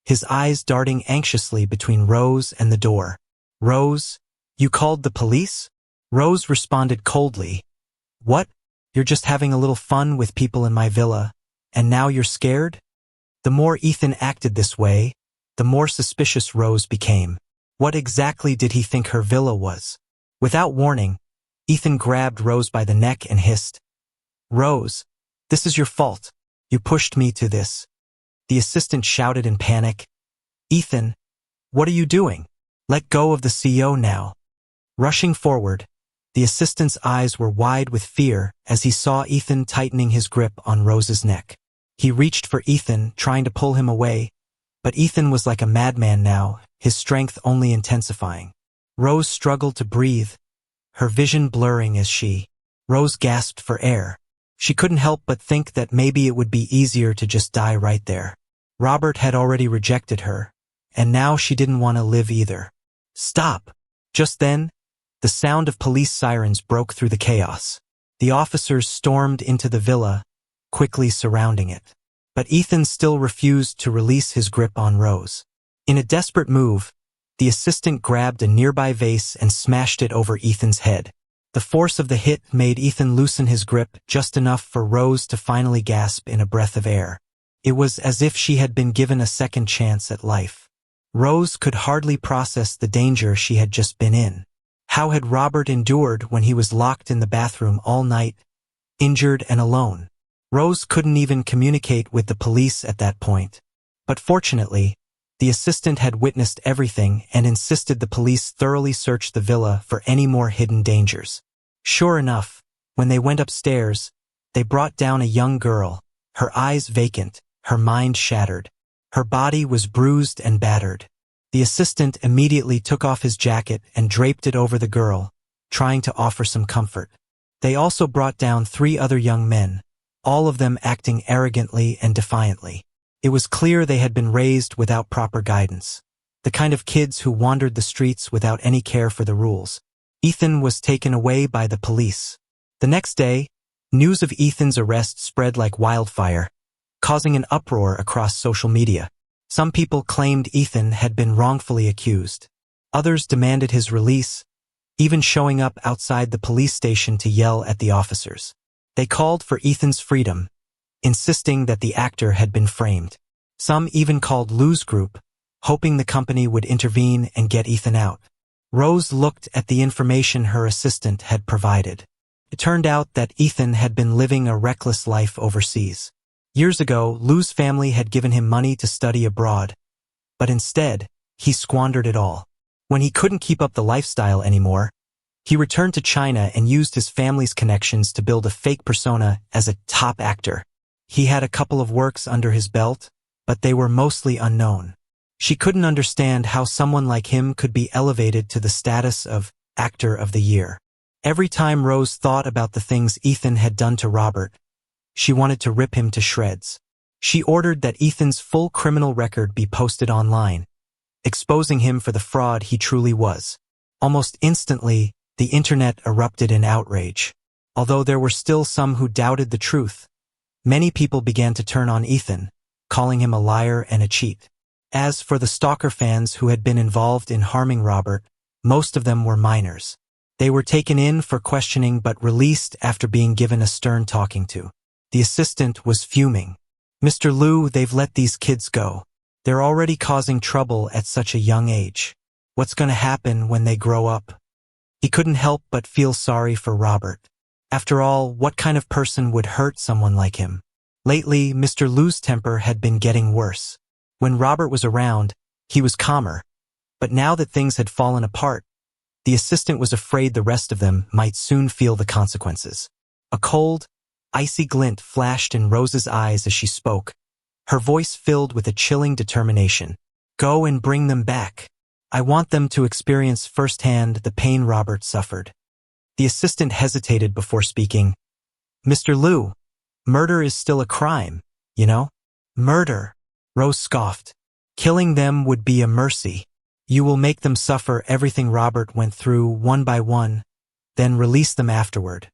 his eyes darting anxiously between Rose and the door. Rose, you called the police? Rose responded coldly. What? You're just having a little fun with people in my villa, and now you're scared? The more Ethan acted this way, the more suspicious Rose became. What exactly did he think her villa was? Without warning, Ethan grabbed Rose by the neck and hissed, Rose, this is your fault. You pushed me to this. The assistant shouted in panic, Ethan, what are you doing? Let go of the CEO now. Rushing forward, the assistant's eyes were wide with fear as he saw Ethan tightening his grip on Rose's neck. He reached for Ethan, trying to pull him away, but Ethan was like a madman now, his strength only intensifying. Rose struggled to breathe, her vision blurring as Rose gasped for air. She couldn't help but think that maybe it would be easier to just die right there. Robert had already rejected her, and now she didn't want to live either. Stop! Just then, the sound of police sirens broke through the chaos. The officers stormed into the villa, quickly surrounding it. But Ethan still refused to release his grip on Rose. In a desperate move, the assistant grabbed a nearby vase and smashed it over Ethan's head. The force of the hit made Ethan loosen his grip just enough for Rose to finally gasp in a breath of air. It was as if she had been given a second chance at life. Rose could hardly process the danger she had just been in. How had Robert endured when he was locked in the bathroom all night, injured and alone? Rose couldn't even communicate with the police at that point. But fortunately, the assistant had witnessed everything and insisted the police thoroughly search the villa for any more hidden dangers. Sure enough, when they went upstairs, they brought down a young girl, her eyes vacant, her mind shattered. Her body was bruised and battered. The assistant immediately took off his jacket and draped it over the girl, trying to offer some comfort. They also brought down 3 other young men, all of them acting arrogantly and defiantly. It was clear they had been raised without proper guidance, the kind of kids who wandered the streets without any care for the rules. Ethan was taken away by the police. The next day, news of Ethan's arrest spread like wildfire, causing an uproar across social media. Some people claimed Ethan had been wrongfully accused. Others demanded his release, even showing up outside the police station to yell at the officers. They called for Ethan's freedom, insisting that the actor had been framed. Some even called Lou's group, hoping the company would intervene and get Ethan out. Rose looked at the information her assistant had provided. It turned out that Ethan had been living a reckless life overseas. Years ago, Lou's family had given him money to study abroad, but instead, he squandered it all. When he couldn't keep up the lifestyle anymore, he returned to China and used his family's connections to build a fake persona as a top actor. He had a couple of works under his belt, but they were mostly unknown. She couldn't understand how someone like him could be elevated to the status of Actor of the Year. Every time Rose thought about the things Ethan had done to Robert, she wanted to rip him to shreds. She ordered that Ethan's full criminal record be posted online, exposing him for the fraud he truly was. Almost instantly, the internet erupted in outrage. Although there were still some who doubted the truth, many people began to turn on Ethan, calling him a liar and a cheat. As for the stalker fans who had been involved in harming Robert, most of them were minors. They were taken in for questioning but released after being given a stern talking to. The assistant was fuming. "Mr. Liu, they've let these kids go. They're already causing trouble at such a young age. What's going to happen when they grow up?" He couldn't help but feel sorry for Robert. After all, what kind of person would hurt someone like him? Lately, Mr. Liu's temper had been getting worse. When Robert was around, he was calmer. But now that things had fallen apart, the assistant was afraid the rest of them might soon feel the consequences. A cold, icy glint flashed in Rose's eyes as she spoke, her voice filled with a chilling determination. "Go and bring them back. I want them to experience firsthand the pain Robert suffered." The assistant hesitated before speaking. "Mr. Liu, murder is still a crime, you know?" "Murder?" Rose scoffed. "Killing them would be a mercy. You will make them suffer everything Robert went through one by one, then release them afterward."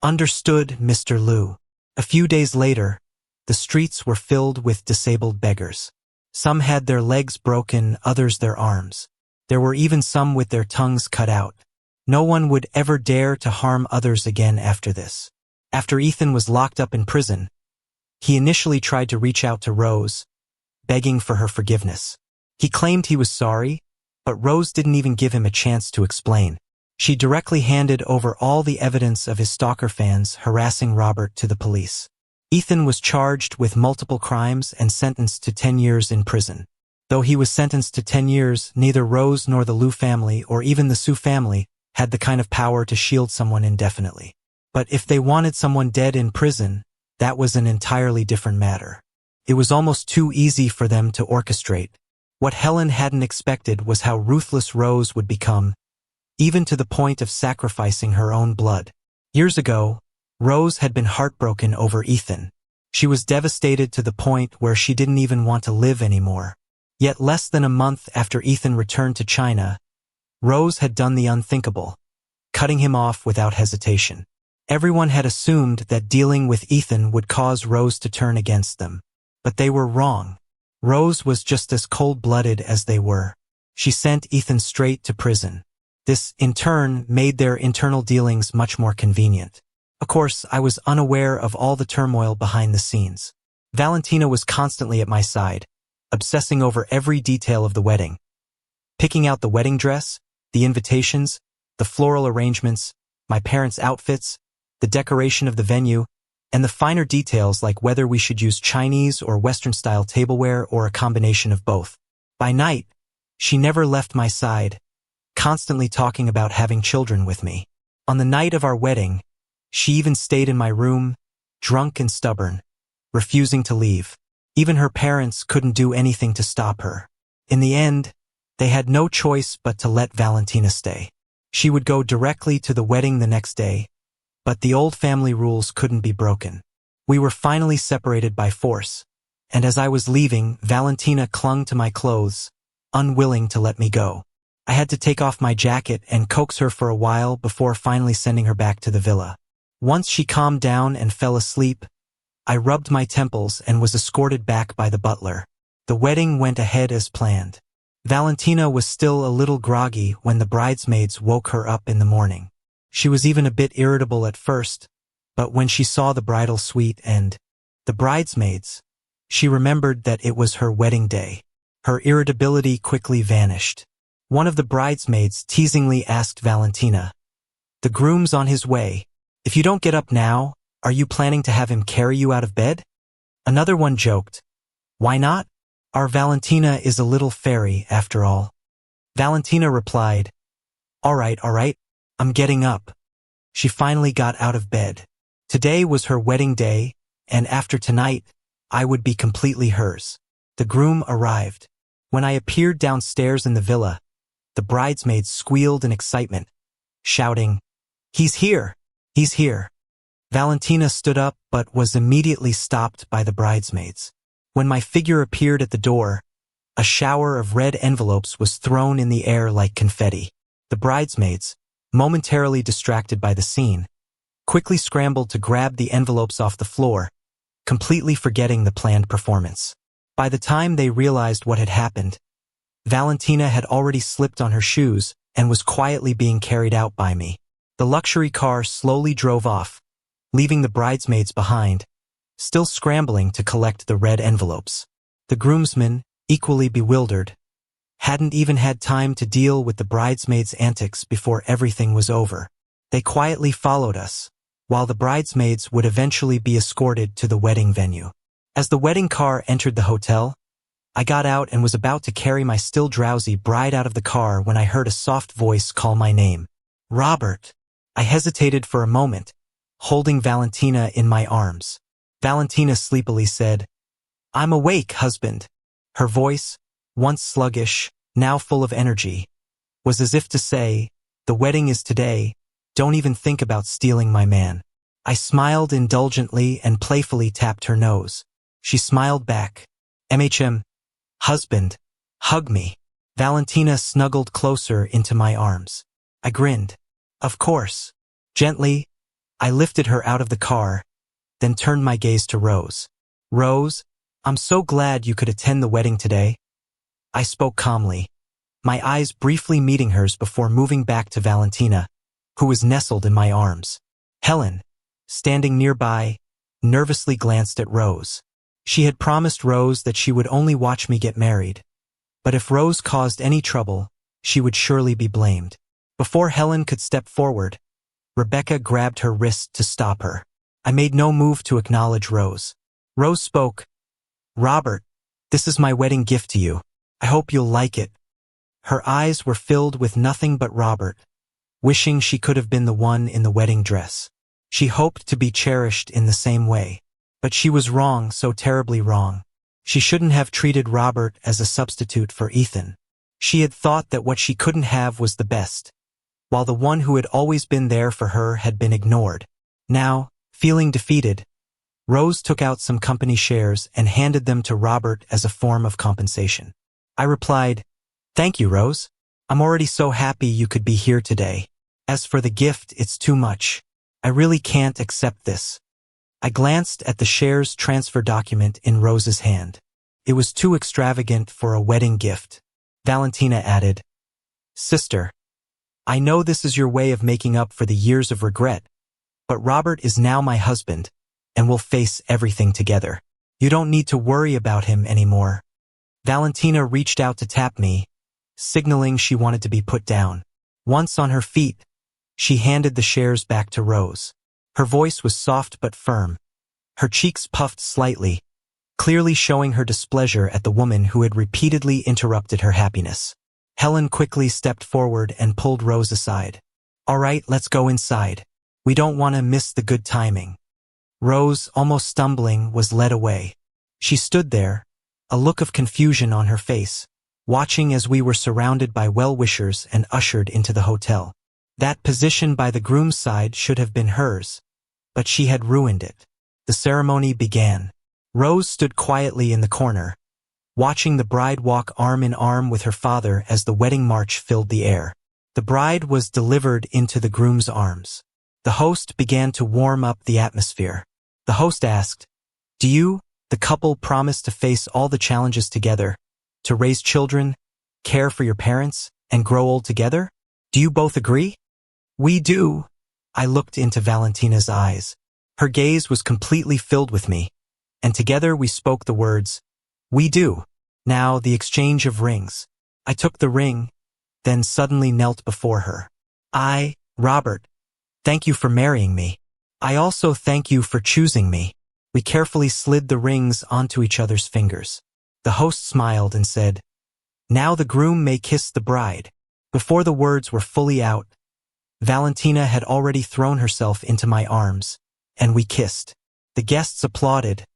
"Understood, Mr. Liu." A few days later, the streets were filled with disabled beggars. Some had their legs broken, others their arms. There were even some with their tongues cut out. No one would ever dare to harm others again after this. After Ethan was locked up in prison, he initially tried to reach out to Rose, begging for her forgiveness. He claimed he was sorry, but Rose didn't even give him a chance to explain. She directly handed over all the evidence of his stalker fans harassing Robert to the police. Ethan was charged with multiple crimes and sentenced to 10 years in prison. Though he was sentenced to 10 years, neither Rose nor the Liu family or even the Su family had the kind of power to shield someone indefinitely. But if they wanted someone dead in prison, that was an entirely different matter. It was almost too easy for them to orchestrate. What Helen hadn't expected was how ruthless Rose would become, even to the point of sacrificing her own blood. Years ago, Rose had been heartbroken over Ethan. She was devastated to the point where she didn't even want to live anymore. Yet less than a month after Ethan returned to China, Rose had done the unthinkable, cutting him off without hesitation. Everyone had assumed that dealing with Ethan would cause Rose to turn against them. But they were wrong. Rose was just as cold-blooded as they were. She sent Ethan straight to prison. This, in turn, made their internal dealings much more convenient. Of course, I was unaware of all the turmoil behind the scenes. Valentina was constantly at my side, obsessing over every detail of the wedding. Picking out the wedding dress, the invitations, the floral arrangements, my parents' outfits, the decoration of the venue, and the finer details like whether we should use Chinese or Western-style tableware or a combination of both. By night, she never left my side, constantly talking about having children with me. On the night of our wedding, she even stayed in my room, drunk and stubborn, refusing to leave. Even her parents couldn't do anything to stop her. In the end, they had no choice but to let Valentina stay. She would go directly to the wedding the next day, but the old family rules couldn't be broken. We were finally separated by force, and as I was leaving, Valentina clung to my clothes, unwilling to let me go. I had to take off my jacket and coax her for a while before finally sending her back to the villa. Once she calmed down and fell asleep, I rubbed my temples and was escorted back by the butler. The wedding went ahead as planned. Valentina was still a little groggy when the bridesmaids woke her up in the morning. She was even a bit irritable at first, but when she saw the bridal suite and the bridesmaids, she remembered that it was her wedding day. Her irritability quickly vanished. One of the bridesmaids teasingly asked Valentina, "The groom's on his way. If you don't get up now, are you planning to have him carry you out of bed?" Another one joked, "Why not? Our Valentina is a little fairy, after all." Valentina replied, all right, I'm getting up." She finally got out of bed. Today was her wedding day, and after tonight, I would be completely hers. The groom arrived. When I appeared downstairs in the villa, the bridesmaids squealed in excitement, shouting, "He's here! He's here!" Valentina stood up but was immediately stopped by the bridesmaids. When my figure appeared at the door, a shower of red envelopes was thrown in the air like confetti. The bridesmaids, momentarily distracted by the scene, quickly scrambled to grab the envelopes off the floor, completely forgetting the planned performance. By the time they realized what had happened, Valentina had already slipped on her shoes and was quietly being carried out by me. The luxury car slowly drove off, leaving the bridesmaids behind, still scrambling to collect the red envelopes. The groomsmen, equally bewildered, hadn't even had time to deal with the bridesmaids' antics before everything was over. They quietly followed us, while the bridesmaids would eventually be escorted to the wedding venue. As the wedding car entered the hotel, I got out and was about to carry my still drowsy bride out of the car when I heard a soft voice call my name. "Robert." I hesitated for a moment, holding Valentina in my arms. Valentina sleepily said, "I'm awake, husband." Her voice, once sluggish, now full of energy, was as if to say, "The wedding is today, don't even think about stealing my man." I smiled indulgently and playfully tapped her nose. She smiled back. "Husband, hug me." Valentina snuggled closer into my arms. I grinned. "Of course." Gently, I lifted her out of the car, then turned my gaze to Rose. "Rose, I'm so glad you could attend the wedding today." I spoke calmly, my eyes briefly meeting hers before moving back to Valentina, who was nestled in my arms. Helen, standing nearby, nervously glanced at Rose. She had promised Rose that she would only watch me get married, but if Rose caused any trouble, she would surely be blamed. Before Helen could step forward, Rebecca grabbed her wrist to stop her. I made no move to acknowledge Rose. Rose spoke, "Robert, this is my wedding gift to you. I hope you'll like it." Her eyes were filled with nothing but Robert, wishing she could have been the one in the wedding dress. She hoped to be cherished in the same way. But she was wrong, so terribly wrong. She shouldn't have treated Robert as a substitute for Ethan. She had thought that what she couldn't have was the best, while the one who had always been there for her had been ignored. Now, feeling defeated, Rose took out some company shares and handed them to Robert as a form of compensation. I replied, "Thank you, Rose. I'm already so happy you could be here today. As for the gift, it's too much. I really can't accept this." I glanced at the shares transfer document in Rose's hand. It was too extravagant for a wedding gift. Valentina added, "Sister, I know this is your way of making up for the years of regret, but Robert is now my husband, and we'll face everything together. You don't need to worry about him anymore." Valentina reached out to tap me, signaling she wanted to be put down. Once on her feet, she handed the shares back to Rose. Her voice was soft but firm. Her cheeks puffed slightly, clearly showing her displeasure at the woman who had repeatedly interrupted her happiness. Helen quickly stepped forward and pulled Rose aside. "All right, let's go inside. We don't want to miss the good timing." Rose, almost stumbling, was led away. She stood there, a look of confusion on her face, watching as we were surrounded by well-wishers and ushered into the hotel. That position by the groom's side should have been hers, but she had ruined it. The ceremony began. Rose stood quietly in the corner, watching the bride walk arm in arm with her father as the wedding march filled the air. The bride was delivered into the groom's arms. The host began to warm up the atmosphere. The host asked, "Do you, the couple, promise to face all the challenges together, to raise children, care for your parents, and grow old together? Do you both agree?" "We do." I looked into Valentina's eyes. Her gaze was completely filled with me, and together we spoke the words, "We do." Now the exchange of rings. I took the ring, then suddenly knelt before her. "Robert, thank you for marrying me. I also thank you for choosing me." We carefully slid the rings onto each other's fingers. The host smiled and said, "Now the groom may kiss the bride." Before the words were fully out, Valentina had already thrown herself into my arms, and we kissed. The guests applauded,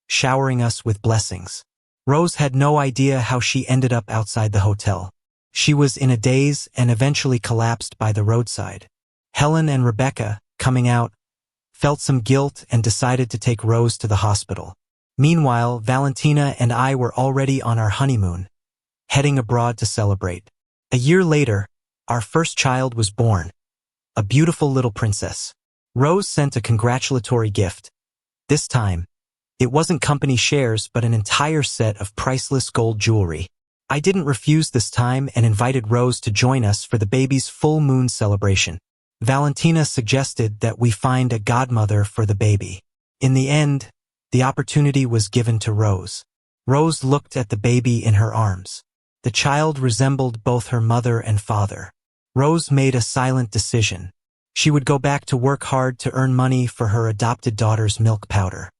showering us with blessings. Rose had no idea how she ended up outside the hotel. She was in a daze and eventually collapsed by the roadside. Helen and Rebecca, coming out, felt some guilt and decided to take Rose to the hospital. Meanwhile, Valentina and I were already on our honeymoon, heading abroad to celebrate. A year later, our first child was born, a beautiful little princess. Rose sent a congratulatory gift. This time, it wasn't company shares but an entire set of priceless gold jewelry. I didn't refuse this time and invited Rose to join us for the baby's full moon celebration. Valentina suggested that we find a godmother for the baby. In the end, the opportunity was given to Rose. Rose looked at the baby in her arms. The child resembled both her mother and father. Rose made a silent decision. She would go back to work hard to earn money for her adopted daughter's milk powder.